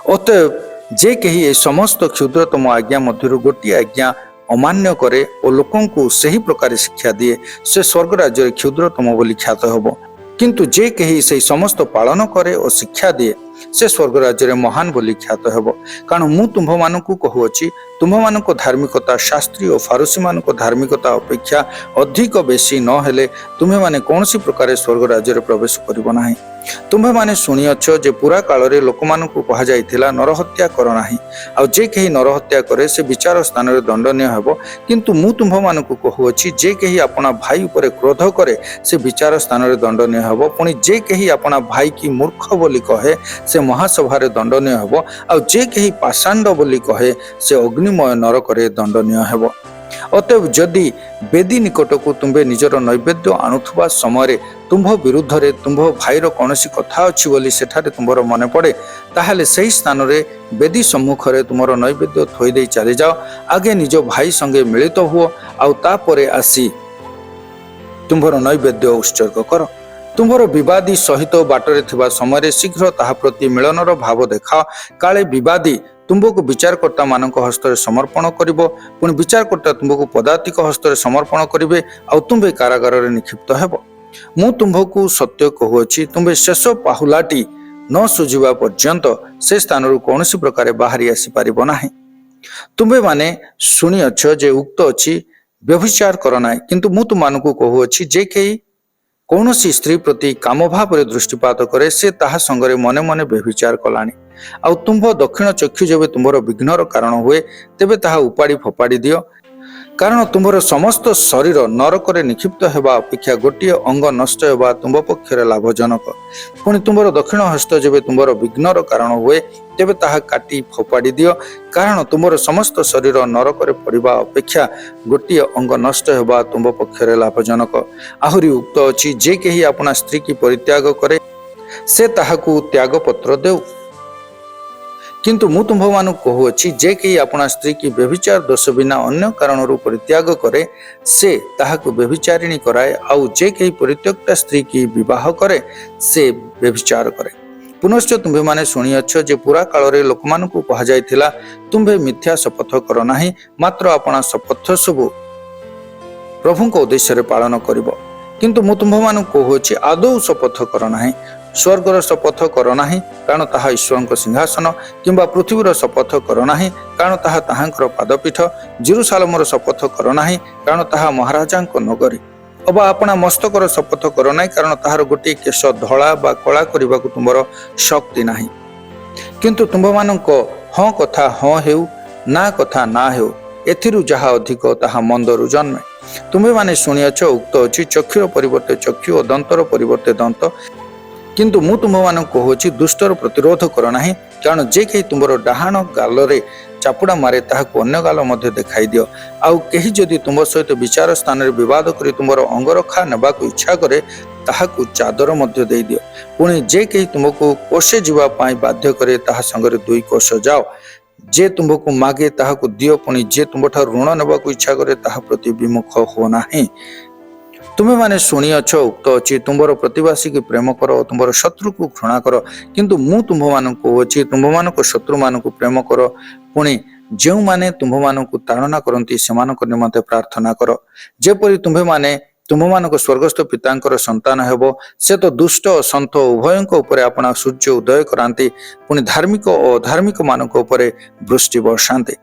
अतएव जे केही ए समस्त क्षुद्रतम आज्ञा मध्यरु गोटी आज्ञा अमान्य करे और लोकंकु सही प्रकार शिक्षा दिए, से स्वर्ग राज्य क्षुद्रतम बोली ख्यात हबो। किंतु जे केही से समस्त पालन करे और शिक्षा दिए, से स्वर्ग राज्य महान बोली ख्यात हेब। कारण मु तुम्भमानकु कहुअछि, तुम्भमानक धार्मिकता शास्त्री और फारुसी मानक धार्मिकता अपेक्षा अधिक बेसी न हेले तुम्हे माने कौनसी प्रकार स्वर्ग राज्य प्रवेश करिबो नाही। तुम्हे माने शुनिअछ जे पूरा काल रे लोकमानकु कहा जाइथिला नरहत्या कर नाही, आ जे केही नरहत्या करे से विचार स्थान रे दंडनीय हेब। किंतु मु तुम्भमानकु कहुअछि, जे केही अपना भाई उपरे क्रोध करे से विचार स्थान रे दंडनीय हेब। पुणी जे केही अपना भाई की मूर्ख बोली कहे से महासभा रे दंडनीय हेब। आ जे केही पाषांड बोली कहे से अग्निमय नरक रे दंडनीय हेब। अतएव जदि बेदी निकट को तुम्बे निजर नैवेद्य आणुथुबा समय तुम्भ विरुद्ध रे तुम्भ भाईर कौनसी कथा अछि बोली सेठारे तुम्बर मने पड़े, ताहले सही स्थान रे बेदी सम्मुख रे तुमर नैवेद्य थोई देई चली जाओ। आगे निज भाई संगे मिलित हुओ, आउ तापरे आसी तुम्भर नैवेद्य उत्सर्ग कर। तुम्भर विवादी सहित बाटरे थिबा समय शीघ्र ताहा प्रति मिलनर भाव देखाओ। काले विवादी तुमको विचारकर्ता मानक हस्तर समर्पण करिवो, पुणी विचारकर्ता तुमको पदातिक हस्तर समर्पण करिवे, आ तुम्बे कारागार रे निक्षिप्त हेबो। मु तुम्भको सत्य कहुअछि, तुम्बे शेष पाहुलाटी न सुझिबा पर्यंत से स्थानरु कौनसी प्रकार बाहरी आसी पारिबो नाही। तुम्बे माने शुनिअछ जे उक्त अछि व्यभिचार कर नाही, किंतु मु तुमको कहुअछि जे केही କୌଣସି ସ୍ତ୍ରୀ ପ୍ରତି କାମ ଭାବରେ ଦୃଷ୍ଟିପାତ କରେ ସେ ତାହା ସଙ୍ଗରେ ମନେ ମନେ ବ୍ୟଭିଚାର କଲାଣି। ଆଉ ତୁମ୍ଭ ଦକ୍ଷିଣ ଚକ୍ଷୁ ଯେବେ ତୁମ୍ଭର ବିଘ୍ନର କାରଣ ହୁଏ ତେବେ ତାହା ଉପାଡ଼ି ଫୋପାଡ଼ି ଦିଅ। କାରଣ ତୁମ୍ଭର ସମସ୍ତ ଶରୀର ନରକରେ ନିକ୍ଷିପ୍ତ ହେବା ଅପେକ୍ଷା ଗୋଟିଏ ଅଙ୍ଗ ନଷ୍ଟ ହେବା ତୁମ୍ଭ ପକ୍ଷରେ ଲାଭଜନକ। ପୁଣି ତୁମ୍ଭର ଦକ୍ଷିଣ ହସ୍ତ ଯେବେ ତୁମ୍ଭର ବିଘ୍ନର କାରଣ ହୁଏ ତେବେ ତାହା କାଟି ଫୋପାଡ଼ି ଦିଅ। କାରଣ ତୁମ୍ଭର ସମସ୍ତ ଶରୀର ନରକରେ ପଡ଼ିବା ଅପେକ୍ଷା ଗୋଟିଏ ଅଙ୍ଗ ନଷ୍ଟ ହେବା ତୁମ୍ଭ ପକ୍ଷରେ ଲାଭଜନକ। ଆହୁରି ଉକ୍ତ ଅଛି, ଯେ କେହି ଆପଣା ସ୍ତ୍ରୀ କି ପରିତ୍ୟାଗ କରେ ସେ ତାହାକୁ ତ୍ୟାଗପତ୍ର ଦେଉ। କିନ୍ତୁ ମୁଁ ତୁମ୍ଭମାନଙ୍କୁ କହୁଅଛି, ଯେ କେହି ଆପଣା ସ୍ତ୍ରୀ କି ବ୍ୟଭିଚାର ଦୋଷ ବିନା ଅନ୍ୟ କାରଣରୁ ପରିତ୍ୟାଗ କରେ ସେ ତାହାକୁ ବ୍ୟଭିଚାରିଣୀ କରାଏ। ଆଉ ଯେ କେହି ପରିତ୍ୟକ୍ତା ସ୍ତ୍ରୀ କି ବିବାହ କରେ ସେ ବ୍ୟଭିଚାର କରେ। ପୁନଶ୍ଚ ତୁମ୍ଭେମାନେ ଶୁଣିଅଛ ଯେ ପୁରା କାଳରେ ଲୋକମାନଙ୍କୁ କୁହାଯାଇଥିଲା, ତୁମ୍ଭେ ମିଥ୍ୟା ଶପଥ କର ନାହିଁ, ମାତ୍ର ଆପଣା ଶପଥ ସବୁ ପ୍ରଭୁଙ୍କ ଉଦ୍ଦେଶ୍ୟରେ ପାଳନ କରିବ। କିନ୍ତୁ ମୁଁ ତୁମ୍ଭମାନଙ୍କୁ କହୁଅଛି, ଆଦୌ ଶପଥ କର ନାହିଁ। ସ୍ୱର୍ଗର ଶପଥ କର ନାହିଁ, କାରଣ ତାହା ଈଶ୍ୱରଙ୍କ ସିଂହାସନ, କିମ୍ବା ପୃଥିବୀର ଶପଥ କର ନାହିଁ, କାରଣ ତାହା ତାହାଙ୍କର ପାଦପୀଠ। ଜେରୁସାଲେମର ଶପଥ କର ନାହିଁ, କାରଣ ତାହା ମହାରାଜାଙ୍କ ନଗରୀ। ଅବା ଆପଣା ମସ୍ତକର ଶପଥ କର ନାହିଁ, କାରଣ ତାହାର ଗୋଟିଏ କେଶ ଧଳା ବା କଳା କରିବାକୁ ତୁମର ଶକ୍ତି ନାହିଁ। କିନ୍ତୁ ତୁମ୍ଭମାନଙ୍କ ହଁ କଥା ହଁ ହେଉ, ନା କଥା ନା ହେଉ, ଏଥିରୁ ଯାହା ଅଧିକ ତାହା ମନ୍ଦରୁ ଜନ୍ମେ। ତୁମ୍ଭେମାନେ ଶୁଣିଅଛ, ଉକ୍ତ ଅଛି, ଚକ୍ଷୁର ପରିବର୍ତ୍ତେ ଚକ୍ଷୁ ଓ ଦନ୍ତର ପରିବର୍ତ୍ତେ ଦନ୍ତ। କିନ୍ତୁ ମୁଁ ତୁମ୍ଭମାନଙ୍କୁ କହୁଅଛି, ଦୁଷ୍ଟର ପ୍ରତିରୋଧ କର ନାହିଁ। କାରଣ ଯେ କେହି ତୁମ୍ଭର ଡାହାଣ ଗାଲରେ ଚାପୁଡ଼ା ମାରେ ତାହାକୁ ଅନ୍ୟ ଗାଲ ମଧ୍ୟ ଦେଖାଇ ଦିଅ। ଆଉ କେହି ଯଦି ତୁମ୍ଭ ସହିତ ବିଚାର ସ୍ଥାନରେ ବିବାଦ କରି ତୁମ୍ଭର ଅଙ୍ଗରଖା ନେବାକୁ ଇଚ୍ଛା କରେ ତାହାକୁ ଚାଦର ମଧ୍ୟ ଦେଇଦିଅ। ପୁଣି ଯେ କେହି ତୁମକୁ କୋଷେ ଯିବା ପାଇଁ ବାଧ୍ୟ କରେ ତାହା ସଙ୍ଗରେ 2 କୋଷ ଯାଅ। ଯେ ତୁମ୍ଭକୁ ମାଗେ ତାହାକୁ ଦିଅ, ପୁଣି ଯେ ତୁମ୍ଭଠାରୁ ଋଣ ନେବାକୁ ଇଚ୍ଛା କରେ ତାହା ପ୍ରତି ବିମୁଖ ହୁଅ ନାହିଁ। ତୁମେମାନେ ଶୁଣିଅଛ, ଉକ୍ତ ଅଛି, ତୁମ୍ଭର ପ୍ରତିବାସୀକୁ ପ୍ରେମ କର ଓ ତୁମ୍ଭର ଶତ୍ରୁକୁ ଘୃଣା କର। କିନ୍ତୁ ମୁଁ ତୁମ୍ଭମାନଙ୍କୁ କହୁଅଛି, ତୁମ୍ଭମାନଙ୍କ ଶତ୍ରୁମାନଙ୍କୁ ପ୍ରେମ କର, ପୁଣି ଯେଉଁମାନେ ତୁମ୍ଭମାନଙ୍କୁ ତାଡ଼ନା କରନ୍ତି ସେମାନଙ୍କ ନିମନ୍ତେ ପ୍ରାର୍ଥନା କର, ଯେପରି ତୁମ୍ଭେମାନେ ତୁମ୍ଭମାନଙ୍କ ସ୍ୱର୍ଗସ୍ଥ ପିତାଙ୍କର ସନ୍ତାନ ହେବ। ସେ ତ ଦୁଷ୍ଟ ଓ ସନ୍ଥ ଉଭୟଙ୍କ ଉପରେ ଆପଣା ସୂର୍ଯ୍ୟ ଉଦୟ କରାନ୍ତି, ପୁଣି ଧାର୍ମିକ ଓ ଅଧାର୍ମିକ ମାନଙ୍କ ଉପରେ ବୃଷ୍ଟି ବର୍ଷାନ୍ତି।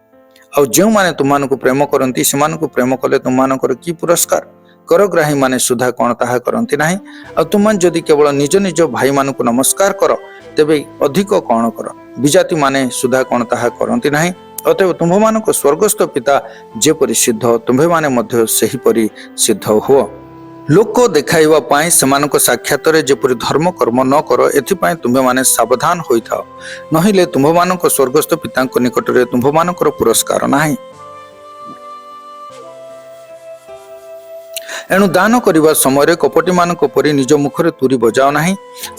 ଆଉ ଯେଉଁମାନେ ତୁମମାନଙ୍କୁ ପ୍ରେମ କରନ୍ତି ସେମାନଙ୍କୁ ପ୍ରେମ କଲେ ତୁମମାନଙ୍କର କି ପୁରସ୍କାର? କରଗ୍ରାହୀମାନେ ସୁଦ୍ଧା କ'ଣ ତାହା କରନ୍ତି ନାହିଁ? ଆଉ ତୁମମାନେ ଯଦି କେବଳ ନିଜ ନିଜ ଭାଇମାନଙ୍କୁ ନମସ୍କାର କର ତେବେ ଅଧିକ କ'ଣ କର? ବିଜାତିମାନେ ସୁଦ୍ଧା କ'ଣ ତାହା କରନ୍ତି ନାହିଁ? ଅତଏବ ତୁମ୍ଭମାନଙ୍କ ସ୍ୱର୍ଗସ୍ଥ ପିତା ଯେପରି ସିଦ୍ଧ, ତୁମ୍ଭେମାନେ ମଧ୍ୟ ସେହିପରି ସିଦ୍ଧ ହୁଅ। ଲୋକ ଦେଖାଇବା ପାଇଁ ସେମାନଙ୍କ ସାକ୍ଷାତରେ ଯେପରି ଧର୍ମ କର୍ମ ନ କର, ଏଥିପାଇଁ ତୁମ୍ଭେମାନେ ସାବଧାନ ହୋଇଥାଅ, ନହେଲେ ତୁମ୍ଭମାନଙ୍କ ସ୍ୱର୍ଗସ୍ଥ ପିତାଙ୍କ ନିକଟରେ ତୁମ୍ଭମାନଙ୍କର ପୁରସ୍କାର ନାହିଁ। ଏଣୁ ଦାନ କରିବା ସମୟରେ କପଟିମାନଙ୍କ ପରି ନିଜ ମୁଖରେ ତୁରୀ ବଜାଅ ନାହିଁ।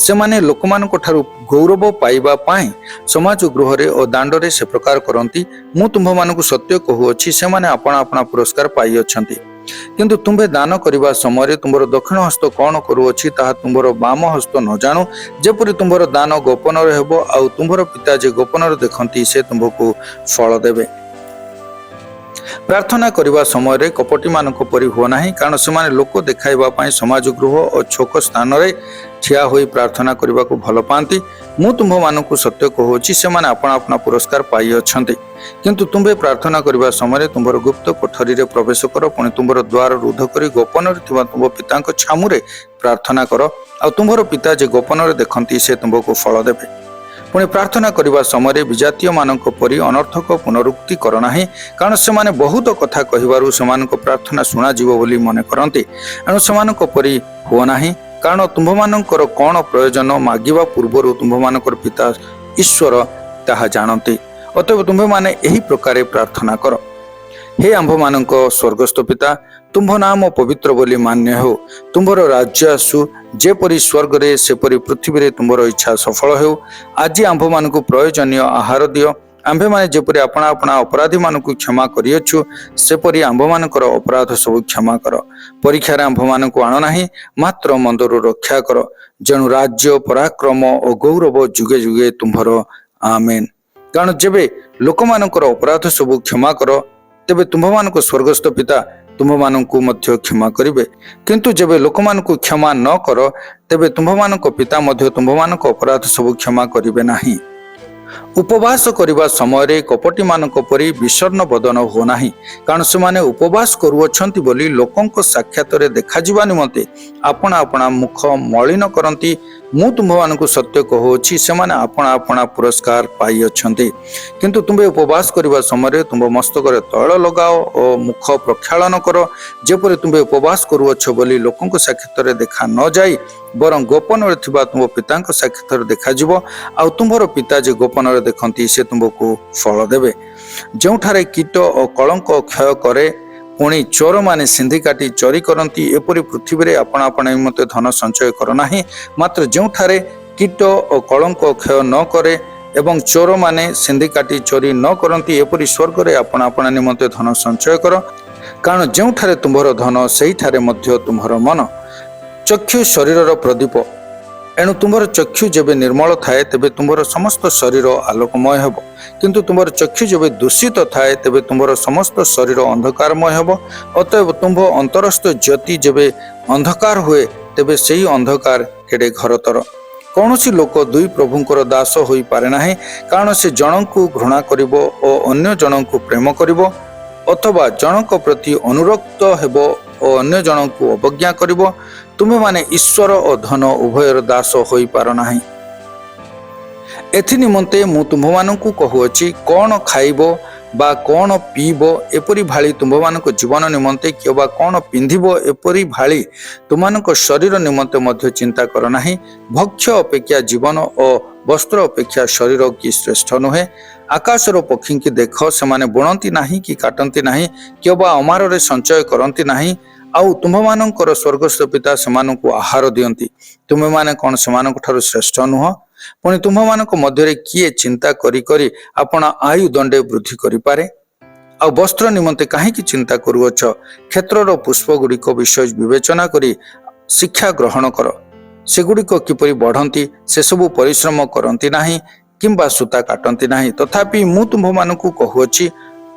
ସେମାନେ ଲୋକମାନଙ୍କ ଠାରୁ ଗୌରବ ପାଇବା ପାଇଁ ସମାଜ ଗୃହରେ ଓ ଦାଣ୍ଡରେ ସେ ପ୍ରକାର କରନ୍ତି। ମୁଁ ତୁମ୍ଭମାନଙ୍କୁ ସତ୍ୟ କହୁଅଛି, ସେମାନେ ଆପଣା ଆପଣା ପୁରସ୍କାର ପାଇଅଛନ୍ତି। କିନ୍ତୁ ତୁମ୍ଭେ ଦାନ କରିବା ସମୟରେ ତୁମ୍ଭର ଦକ୍ଷିଣ ହସ୍ତ କ'ଣ କରୁଅଛି ତାହା ତୁମ୍ଭର ବାମ ହସ୍ତ ନ ଜାଣୁ, ଯେପରି ତୁମ୍ଭର ଦାନ ଗୋପନରେ ହେବ, ଆଉ ତୁମ୍ଭର ପିତା ଯେ ଗୋପନରେ ଦେଖନ୍ତି ସେ ତୁମ୍ଭକୁ ଫଳ ଦେବେ। ପ୍ରାର୍ଥନା କରିବା ସମୟରେ କପଟିମାନଙ୍କ ପରି ହୁଅ ନାହିଁ, କାରଣ ସେମାନେ ଲୋକ ଦେଖାଇବା ପାଇଁ ସମାଜ ଗୃହ ଓ ଛୋକ ସ୍ଥାନରେ ଠିଆ ହୋଇ ପ୍ରାର୍ଥନା କରିବାକୁ ଭଲ ପାଆନ୍ତି। ମୁଁ ତୁମ୍ଭମାନଙ୍କୁ ସତ୍ୟ କହୁଅଛି, ସେମାନେ ଆପଣା ଆପଣା ପୁରସ୍କାର ପାଇଅଛନ୍ତି। କିନ୍ତୁ ତୁମ୍ଭେ ପ୍ରାର୍ଥନା କରିବା ସମୟରେ ତୁମ୍ଭର ଗୁପ୍ତ କୋଠରୀରେ ପ୍ରବେଶ କର, ପୁଣି ତୁମ୍ଭର ଦ୍ୱାର ରୁଦ୍ଧ କରି ଗୋପନରେ ଥିବା ତୁମ୍ଭ ପିତାଙ୍କ ଛାମୁରେ ପ୍ରାର୍ଥନା କର, ଆଉ ତୁମ୍ଭର ପିତା ଯେ ଗୋପନରେ ଦେଖନ୍ତି ସେ ତୁମ୍ଭକୁ ଫଳ ଦେବେ। ପୁଣି ପ୍ରାର୍ଥନା କରିବା ସମୟରେ ବିଜାତୀୟମାନଙ୍କ ପରି ଅନର୍ଥକ ପୁନରୁକ୍ତି କର ନାହିଁ, କାରଣ ସେମାନେ ବହୁତ କଥା କହିବାରୁ ସେମାନଙ୍କ ପ୍ରାର୍ଥନା ଶୁଣାଯିବ ବୋଲି ମନେ କରନ୍ତି। ଏଣୁ ସେମାନଙ୍କ ପରି ହୁଅ ନାହିଁ, କାରଣ ତୁମ୍ଭମାନଙ୍କର କ'ଣ ପ୍ରୟୋଜନ ମାଗିବା ପୂର୍ବରୁ ତୁମ୍ଭମାନଙ୍କର ପିତା ଈଶ୍ୱର ତାହା ଜାଣନ୍ତି। ଅତଏବ ତୁମ୍ଭେମାନେ ଏହି ପ୍ରକାରେ ପ୍ରାର୍ଥନା କର। ହେ ଆମ୍ଭମାନଙ୍କ ସ୍ୱର୍ଗସ୍ଥ ପିତା, ତୁମ୍ଭ ନାମ ପବିତ୍ର ବୋଲି ମାନ୍ୟ ହେଉ। ତୁମ୍ଭର ରାଜ୍ୟ ଆସୁ, ଯେପରି ସ୍ୱର୍ଗରେ ସେପରି ପୃଥିବୀରେ ତୁମ୍ଭର ଇଚ୍ଛା ସଫଳ ହେଉ। ଆଜି ଆମ୍ଭମାନଙ୍କୁ ପ୍ରୟୋଜନୀୟ ଆହାର ଦିଅ। ଆମ୍ଭେମାନେ ଯେପରି ଆପଣା ଆପଣା ଅପରାଧୀମାନଙ୍କୁ କ୍ଷମା କରିଅଛୁ, ସେପରି ଆମ୍ଭମାନଙ୍କର ଅପରାଧ ସବୁ କ୍ଷମା କର। ପରୀକ୍ଷାରେ ଆମ୍ଭମାନଙ୍କୁ ଆଣ ନାହିଁ, ମାତ୍ର ମନ୍ଦରୁ ରକ୍ଷା କର। ଯେଣୁ ରାଜ୍ୟ, ପରାକ୍ରମ ଓ ଗୌରବ ଯୁଗେ ଯୁଗେ ତୁମ୍ଭର। ଆମେନ୍। କାରଣ ଯେବେ ଲୋକମାନଙ୍କର ଅପରାଧ ସବୁ କ୍ଷମା କର, ତେବେ ତୁମ୍ଭମାନଙ୍କ ସ୍ୱର୍ଗସ୍ଥ ପିତା ତୁମ୍ଭମାନଙ୍କୁ ମଧ୍ୟ କ୍ଷମା କରିବେ। କିନ୍ତୁ ଯେବେ ଲୋକମାନଙ୍କୁ କ୍ଷମା ନ କର, ତେବେ ତୁମ୍ଭମାନଙ୍କ ପିତା ମଧ୍ୟ ତୁମ୍ଭମାନଙ୍କ ଅପରାଧ ସବୁ କ୍ଷମା କରିବେ ନାହିଁ। उपवास करने समय कपटी मानक परी विषर्ण बदन हो नाही, कारण से माने उपवास करुअछंती बोली लोकंक साक्षात देखा निमंते आपना आपना मुख मलिन करती। मु तुम्भ मानक सत्य कहूँ से माने आपना आपना पुरस्कार पाई अछंती, किंतु तुम्हें उपवास करने समय तुम मस्तक तैल लगाओ और मुख प्रक्षालन कर, जेपरी तुम्हें उपवास करुअछ बोली लोकंक साक्षात देखा न जाई, बरं गोपन तुम पिता साक्षात देखा आ तुम्हार पिता जे गोपन देखती से तुमको फल देवे। जोठारे कीट और कलंक क्षय करे पुणी चोर माने सिंधी काटी चोरी करती, एपरी पृथ्वी रे आपण आपण निमंते धन संचय कर नाही, मात्र जोठारे कीट और कलंक क्षय न करे एवं चोर माने सिंधी काटी चोरी न करती, एपरी स्वर्ग रे आपण आपण निमंते धन संचय कर, कारण जोठारे तुम्हार धन सेही ठारे मध्य तुम्हार मन। चक्षु शरीर प्रदीप, एणु तुम्हार चक्षु जेबे निर्मल थाए तेबे तुम्हार समस्त शरीर आलोकमय हेब, किंतु तुम्हार चक्षु जेबे दूषित थाए तेबे तुम्हार समस्त शरीर अंधकारमय हेब। अतएव तुम्भ अंतरस्थ ज्योति जेबे अंधकार हुए तेबे सेही अंधकार केडे घरतर। कौनसी लोक दुई प्रभुंकर दास होई पारे नाही, कारण से जनकु घृणा करिवो और अन्य जनकु प्रेम करिवो, अथवा जनक प्रति अनुरक्त हेबो और अन्य जनकु अवज्ञा करिवो। तुम्हें माने ईश्वर और धन उभयर दास होई पार नाही। एथि निमंते मु तुम्भ मानकु कहूअछि कौन खाइबो बा कौन पीबो एपरी भाली तुम्भ मानक जीवन निमंते कि बा कौन पिंधिबो एपरी भाली तुमानक शरीर निमंते मध्य चिंता कर नाही। भक्ष्य अपेक्षा जीवन और वस्त्र अपेक्षा शरीर की श्रेष्ठ नुहे। आकाशर पक्षी की देख से माने बुणती नाही कि काटती नाही, कि बा अमार रे संचय करती नाही, आउ तुम्भ मानकर स्वर्गस्थ पिता सेमानकु आहार दियंती। तुम्हें माने कौन सेमानक ठारु श्रेष्ठ नुह? पुणी तुम्भ मानक मध्य किए चिंता करी करी अपना आयु दंडे वृद्धि करि पारे? आ वस्त्र निमंते काहेकि चिंता करुअछ? क्षेत्रर पुष्प गुड़िक विषय विवेचना करी शिक्षा ग्रहण कर, सेगुड़िक किपरि बढ़ंती से सबु परिश्रम करती नाही किंबा सूता काटती नाही। तथापि मु तुम्भ मानकु कहूअछि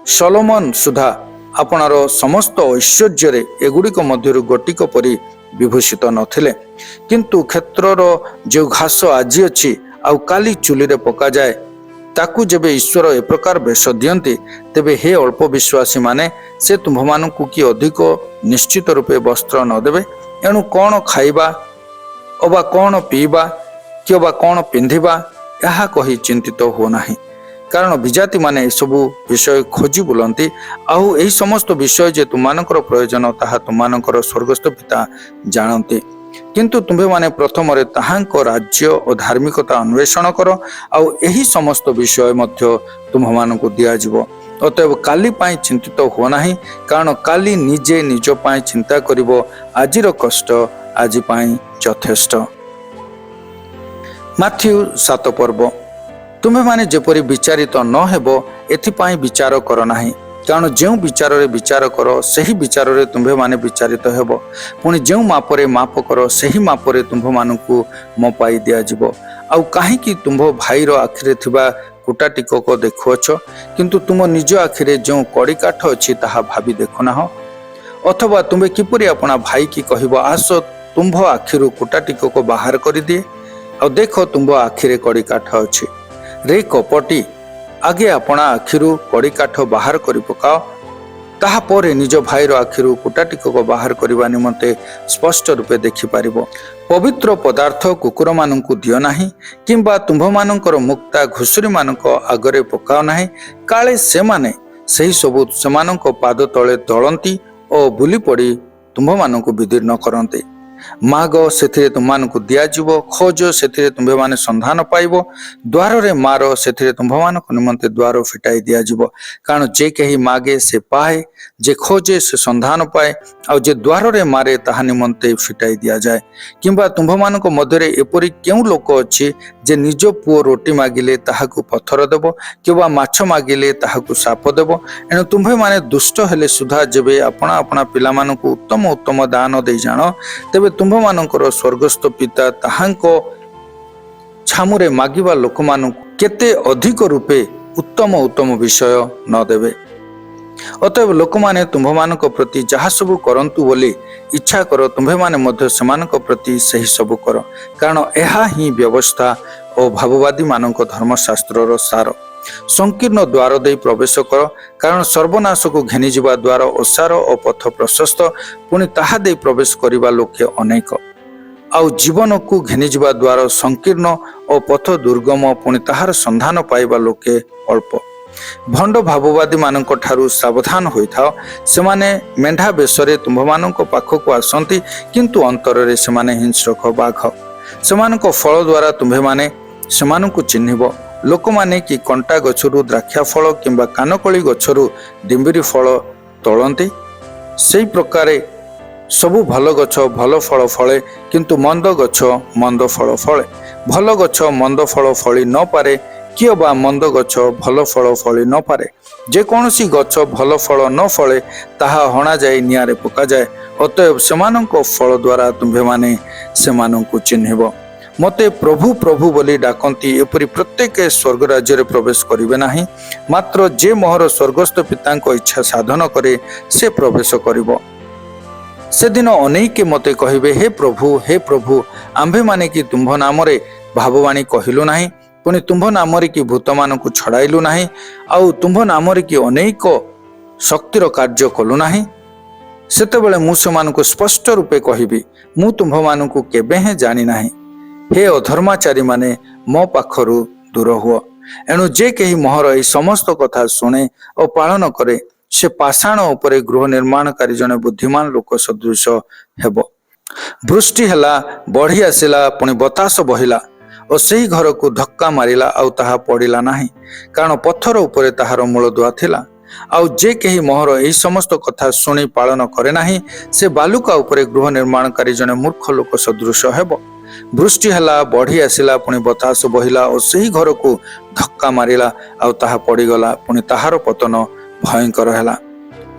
सलोमन सुधा आपणार समस्त ऐश्वर्य एगुड़िक मध्यरु गोटिक परी विभूषित नथिले, किंतु क्षेत्रर जो घास आज अच्छी आउ काली चुली रे पका जाए ताकू जेबे ईश्वर ए प्रकार बेश दियंती, तेबे हे अल्प विश्वासी माने से तुम्भ मानकु कि अधिक निश्चित रूपे वस्त्र न देबे। एणु कौन खाइबा अबा कौन पीबा कि अबा कौन पिंधिबा यहा कही चिंतित हो नाही, कारण विजाति माने सबु विषय खोजी बुलंती। आउ एही समस्त विषय जे तुमानकर प्रयोजन ताहा तुमानकर स्वर्गस्थ पिता जानती, किंतु तुम्हे माने प्रथम रे ताहांक राज्य और धार्मिकता अन्वेषण कर, आउ एही समस्त विषय मध्य तुम्ह मानकु दिया जिवो। अतएव काली पाई चिंतित हो नाही, कारण काली निजे निज पाई चिंता करिवो, आजिर कष्ट आजि पाई यथेष्ट। माथ्यू 7 पर्व। तुम्हें माने जेपरी विचारित न हेबो एथिपाई विचार कर नाही, कारण जो विचार रे विचार कर सही विचार रे तुम्हें माने विचारित हेबो। पुणी जो मापरे माप कर सही मापरे तुम्भ मानकु मपाई दिया जिवो। आउ काहेकि तुम्भ भाईर आखिरे थिबा कुटा टिकक देखुअछ, किंतु तुम निज आखिरे जो कड़ी काठ अछि ताहा भाबी देखुना हो? अथवा तुम्हें किपरि अपना भाई की कहबो आस तुम्भ आखिरु कुटा टिकक बाहर करि दिए, आ देख तुम्भ आखिरे कड़ी काठ अछि। रे कपटी, आगे अपना आखिरु कड़ी काठ बाहर करि पकाओ, ताहा परे निज भाईर आखिरु कुटा टिकक बाहर करिवा निमंते स्पष्ट रूपे देखि पारिबो। पवित्र पदार्थ कुकुर मानंकु दियो नाही, किंबा तुम्भ मानंकर मुक्ता घुसुरी मानंक आगरे पकाओ नाही, काले से माने सही सबु सेमानंक पाद तळे दळंती ओ बुली पड़ी तुम्भ मानंकु विदीर्ण करंते। माग से तुमको दिज्व, खोज से तुम्हें माने संधान पाइब, द्वार रे मार से तुम्भ मान निमंते द्वार फिटाई दिज्व। कारण जे कहीं मागे से पाए, जे खोजे से संधान पाए, आउ जे द्वार रे मारे ताहा निमंते फिटाई दिया जाए। किंबा तुम्भ मान मध्य एपरी क्यों लोक अच्छी जे निज पुओ रोटी मागिले ताहाकु पत्थर देव, किंबा माछ मागिले ताहाकु साप देव। एणु तुम्भे माने दुष्ट हेले सुधा जेबे अपना अपना पिला मानकु उत्तम उत्तम दान दे जान, तेबे तुम्भ मानकर स्वर्गस्थ पिता ताहांको छामुरे मागिबा लोक मानकु केते अधिक रूपे उत्तम उत्तम विषय न देवे। ଅତଏବ ଲୋକମାନେ ତୁମ୍ଭମାନଙ୍କ ପ୍ରତି ଯାହା ସବୁ କରନ୍ତୁ ବୋଲି ଇଚ୍ଛା କର, ତୁମ୍ଭେମାନେ ମଧ୍ୟ ସେମାନଙ୍କ ପ୍ରତି ସେହି ସବୁ କର, କାରଣ ଏହା ହିଁ ବ୍ୟବସ୍ଥା ଓ ଭାବବାଦୀମାନଙ୍କ ଧର୍ମଶାସ୍ତ୍ରର ସାର। ସଂକୀର୍ଣ୍ଣ ଦ୍ୱାର ଦେଇ ପ୍ରବେଶ କର, କାରଣ ସର୍ବନାଶକୁ ଘେନିଯିବା ଦ୍ୱାର ଓସାର ଓ ପଥ ପ୍ରଶସ୍ତ, ପୁଣି ତାହା ଦେଇ ପ୍ରବେଶ କରିବା ଲୋକେ ଅନେକ। ଆଉ ଜୀବନକୁ ଘେନିଯିବା ଦ୍ୱାର ସଂକୀର୍ଣ୍ଣ ଓ ପଥ ଦୁର୍ଗମ, ପୁଣି ତାହାର ସନ୍ଧାନ ପାଇବା ଲୋକେ ଅଳ୍ପ। ଭଣ୍ଡ ଭାବବାଦୀମାନଙ୍କ ଠାରୁ ସାବଧାନ ହୋଇଥାଅ। ସେମାନେ ମେଣ୍ଢା ବେଶରେ ତୁମ୍ଭମାନଙ୍କ ପାଖକୁ ଆସନ୍ତି, କିନ୍ତୁ ଅନ୍ତରରେ ସେମାନେ ହିଂସ୍ରକ ବାଘ। ସେମାନଙ୍କ ଫଳ ଦ୍ୱାରା ତୁମ୍ଭେମାନେ ସେମାନଙ୍କୁ ଚିହ୍ନିବ। ଲୋକମାନେ କି କଣ୍ଟା ଗଛରୁ ଦ୍ରାକ୍ଷା ଫଳ କିମ୍ବା କାନକଳି ଗଛରୁ ଡିମ୍ବିରି ଫଳ ତୋଳନ୍ତି? ସେହି ପ୍ରକାରେ ସବୁ ଭଲ ଗଛ ଭଲ ଫଳ ଫଳେ, କିନ୍ତୁ ମନ୍ଦ ଗଛ ମନ୍ଦ ଫଳ ଫଳେ। ଭଲ ଗଛ ମନ୍ଦ ଫଳ ଫଳି ନପାରେ, କିଏ ବା ମନ୍ଦ ଗଛ ଭଲ ଫଳ ଫଳି ନପାରେ। ଯେକୌଣସି ଗଛ ଭଲ ଫଳ ନ ଫଳେ ତାହା ହଣାଯାଇ ନିଆଁରେ ପକାଯାଏ। ଅତଏବ ସେମାନଙ୍କ ଫଳ ଦ୍ୱାରା ତୁମ୍ଭେମାନେ ସେମାନଙ୍କୁ ଚିହ୍ନିବ। ମୋତେ ପ୍ରଭୁ ପ୍ରଭୁ ବୋଲି ଡାକନ୍ତି, ଏପରି ପ୍ରତ୍ୟେକ ସ୍ୱର୍ଗ ରାଜ୍ୟରେ ପ୍ରବେଶ କରିବେ ନାହିଁ, ମାତ୍ର ଯେ ମୋହର ସ୍ୱର୍ଗସ୍ଥ ପିତାଙ୍କ ଇଚ୍ଛା ସାଧନ କରେ ସେ ପ୍ରବେଶ କରିବ। ସେଦିନ ଅନେକେ ମୋତେ କହିବେ, ହେ ପ୍ରଭୁ, ଆମ୍ଭେମାନେ କି ତୁମ୍ଭ ନାମରେ ଭାବବାଣୀ କହିଲୁ ନାହିଁ, ପୁଣି ତୁମ୍ଭ ନାମରେ କି ଭୂତମାନଙ୍କୁ ଛଡ଼ାଇଲୁ ନାହିଁ, ଆଉ ତୁମ୍ଭ ନାମରେ କି ଅନେକ ଶକ୍ତିର କାର୍ଯ୍ୟ କଲୁ ନାହିଁ? ସେତେବେଳେ ମୁଁ ସେମାନଙ୍କୁ ସ୍ପଷ୍ଟ ରୂପେ କହିବି, ମୁଁ ତୁମ୍ଭମାନଙ୍କୁ କେବେ ହେଁ ଜାଣି ନାହିଁ। ହେ ଅଧର୍ମାଚାରୀମାନେ, ମୋ ପାଖରୁ ଦୂର ହୁଅ। ଏଣୁ ଯେ କେହି ମୋହର ଏହି ସମସ୍ତ କଥା ଶୁଣେ ଓ ପାଳନ କରେ, ସେ ପାଷାଣ ଉପରେ ଗୃହ ନିର୍ମାଣକାରୀ ଜଣେ ବୁଦ୍ଧିମାନ ଲୋକ ସଦୃଶ ହେବ। ବୃଷ୍ଟି ହେଲା, ବଢ଼ି ଆସିଲା, ପୁଣି ବତାସ ବହିଲା ଓ ସେହି ଘରକୁ ଧକ୍କା ମାରିଲା, ଆଉ ତାହା ପଡ଼ିଲା ନାହିଁ, କାରଣ ପଥର ଉପରେ ତାହାର ମୂଳଦୁଆ ଥିଲା। ଆଉ ଯେ କେହି ମୋହର ଏହି ସମସ୍ତ କଥା ଶୁଣି ପାଳନ କରେ ନାହିଁ, ସେ ବାଲୁକା ଉପରେ ଗୃହ ନିର୍ମାଣକାରୀ ଜଣେ ମୂର୍ଖ ଲୋକ ସଦୃଶ ହେବ। ବୃଷ୍ଟି ହେଲା, ବଢ଼ି ଆସିଲା, ପୁଣି ବତାସ ବହିଲା ଓ ସେହି ଘରକୁ ଧକ୍କା ମାରିଲା, ଆଉ ତାହା ପଡ଼ିଗଲା, ପୁଣି ତାହାର ପତନ ଭୟଙ୍କର ହେଲା।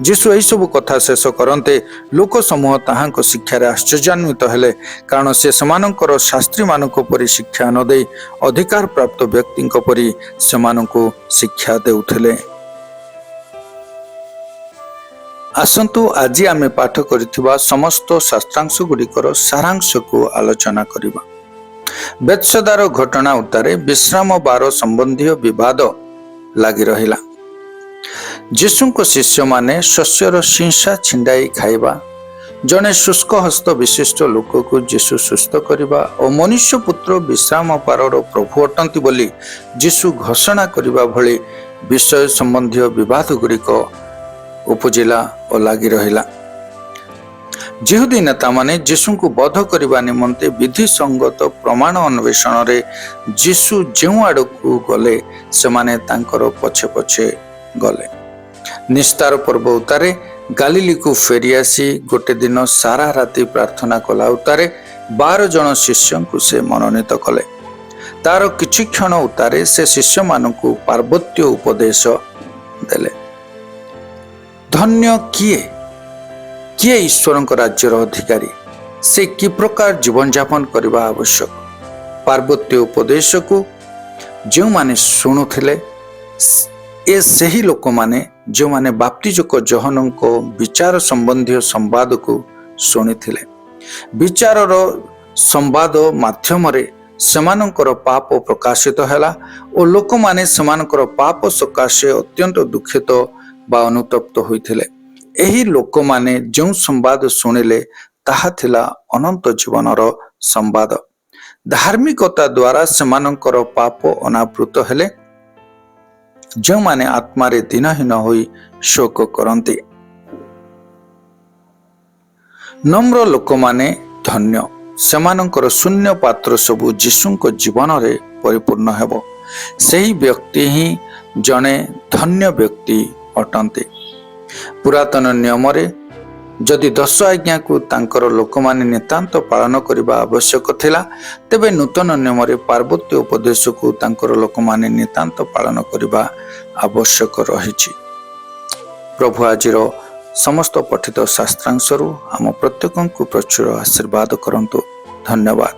ଯୀଶୁ ଏହିସବୁ କଥା ଶେଷ କରନ୍ତେ ଲୋକ ସମୂହ ତାହାଙ୍କ ଶିକ୍ଷାରେ ଆଶ୍ଚର୍ଯ୍ୟାନ୍ୱିତ ହେଲେ, କାରଣ ସେ ସେମାନଙ୍କର ଶାସ୍ତ୍ରୀମାନଙ୍କ ପରି ଶିକ୍ଷା ନ ଦେଇ ଅଧିକାର ପ୍ରାପ୍ତ ବ୍ୟକ୍ତିଙ୍କ ପରି ସେମାନଙ୍କୁ ଶିକ୍ଷା ଦେଉଥିଲେ। ଆସନ୍ତୁ ଆଜି ଆମେ ପାଠ କରିଥିବା ସମସ୍ତ ଶାସ୍ତ୍ରାଂଶ ଗୁଡ଼ିକର ସାରାଂଶକୁ ଆଲୋଚନା କରିବା। ବେତ୍ସଦାର ଘଟଣା ଉତ୍ତାରେ ବିଶ୍ରାମ ବାର ସମ୍ବନ୍ଧୀୟ ବିବାଦ ଲାଗି ରହିଲା। ଯୀଶୁଙ୍କ ଶିଷ୍ୟମାନେ ଶସ୍ୟର ସିଂସା ଛିଣ୍ଡାଇ ଖାଇବା, ଜଣେ ଶୁଷ୍କ ହସ୍ତ ବିଶିଷ୍ଟ ଲୋକକୁ ଯୀଶୁ ସୁସ୍ଥ କରିବା ଓ ମନୁଷ୍ୟ ପୁତ୍ର ବିଶ୍ରାମ ପାରର ପ୍ରଭୁ ଅଟନ୍ତି ବୋଲି ଯୀଶୁ ଘୋଷଣା କରିବା ଭଳି ବିଷୟ ସମ୍ବନ୍ଧୀୟ ବିବାଦ ଗୁଡ଼ିକ ଉପୁଜିଲା ଓ ଲାଗି ରହିଲା। ଯିହୁଦୀ ନେତାମାନେ ଯୀଶୁଙ୍କୁ ବଧ କରିବା ନିମନ୍ତେ ବିଧିସଙ୍ଗତ ପ୍ରମାଣ ଅନ୍ୱେଷଣରେ ଯୀଶୁ ଯେଉଁ ଆଡ଼କୁ ଗଲେ, ସେମାନେ ତାଙ୍କର ପଛେ ପଛେ ଗଲେ। ନିସ୍ତାର ପର୍ବ ଉତ୍ତାରେ ଗାଲିଲିକୁ ଫେରିଆସି ଗୋଟେ ଦିନ ସାରା ରାତି ପ୍ରାର୍ଥନା କଲା ଉତ୍ତାରେ 12 ଜଣ ଶିଷ୍ୟଙ୍କୁ ସେ ମନୋନୀତ କଲେ। ତାର କିଛି କ୍ଷଣ ଉତ୍ତାରେ ସେ ଶିଷ୍ୟମାନଙ୍କୁ ପାର୍ବତ୍ୟ ଉପଦେଶ ଦେଲେ। ଧନ୍ୟ କିଏ ଈଶ୍ୱରଙ୍କ ରାଜ୍ୟର ଅଧିକାରୀ, ସେ କି ପ୍ରକାର ଜୀବନଯାପନ କରିବା ଆବଶ୍ୟକ। ପାର୍ବତ୍ୟ ଉପଦେଶକୁ ଯେଉଁମାନେ ଶୁଣୁଥିଲେ, ସେହି ଲୋକମାନେ ଯେଉଁମାନେ ବାପ୍ତିଜକ ଯୋହନଙ୍କ ବିଚାର ସମ୍ବନ୍ଧୀୟ ସମ୍ବାଦକୁ ଶୁଣିଥିଲେ। ବିଚାରର ସମ୍ବାଦ ମାଧ୍ୟମରେ ସେମାନଙ୍କର ପାପ ପ୍ରକାଶିତ ହେଲା ଓ ଲୋକମାନେ ସେମାନଙ୍କର ପାପ ସକାଶେ ଅତ୍ୟନ୍ତ ଦୁଃଖିତ ବା ଅନୁତପ୍ତ ହୋଇଥିଲେ। ଏହି ଲୋକମାନେ ଯେଉଁ ସମ୍ବାଦ ଶୁଣିଲେ ତାହା ଥିଲା ଅନନ୍ତ ଜୀବନର ସମ୍ବାଦ। ଧାର୍ମିକତା ଦ୍ୱାରା ସେମାନଙ୍କର ପାପ ଅନାବୃତ ହେଲେ, ଯେଉଁମାନେ ଆତ୍ମାରେ ଦିନହୀନ ହୋଇ ଶୋକ କରନ୍ତି। ନମ୍ର ଲୋକମାନେ ଧନ୍ୟ, ସେମାନଙ୍କର ଶୂନ୍ୟ ପାତ୍ର ସବୁ ଯୀଶୁଙ୍କ ଜୀବନରେ ପରିପୂର୍ଣ୍ଣ ହେବ। ସେହି ବ୍ୟକ୍ତି ହିଁ ଜଣେ ଧନ୍ୟ ବ୍ୟକ୍ତି ଅଟନ୍ତି। ପୁରାତନ ନିୟମରେ ଯଦି 10 ଆଜ୍ଞାକୁ ତାଙ୍କର ଲୋକମାନେ ନିତାନ୍ତ ପାଳନ କରିବା ଆବଶ୍ୟକ ଥିଲା, ତେବେ ନୂତନ ନିୟମରେ ପାର୍ବତ୍ୟ ଉପଦେଶକୁ ତାଙ୍କର ଲୋକମାନେ ନିତାନ୍ତ ପାଳନ କରିବା ଆବଶ୍ୟକ ରହିଛି। ପ୍ରଭୁ ଆଜିର ସମସ୍ତ ପଠିତ ଶାସ୍ତ୍ରାଂଶରୁ ଆମ ପ୍ରତ୍ୟେକଙ୍କୁ ପ୍ରଚୁର ଆଶୀର୍ବାଦ କରନ୍ତୁ। ଧନ୍ୟବାଦ।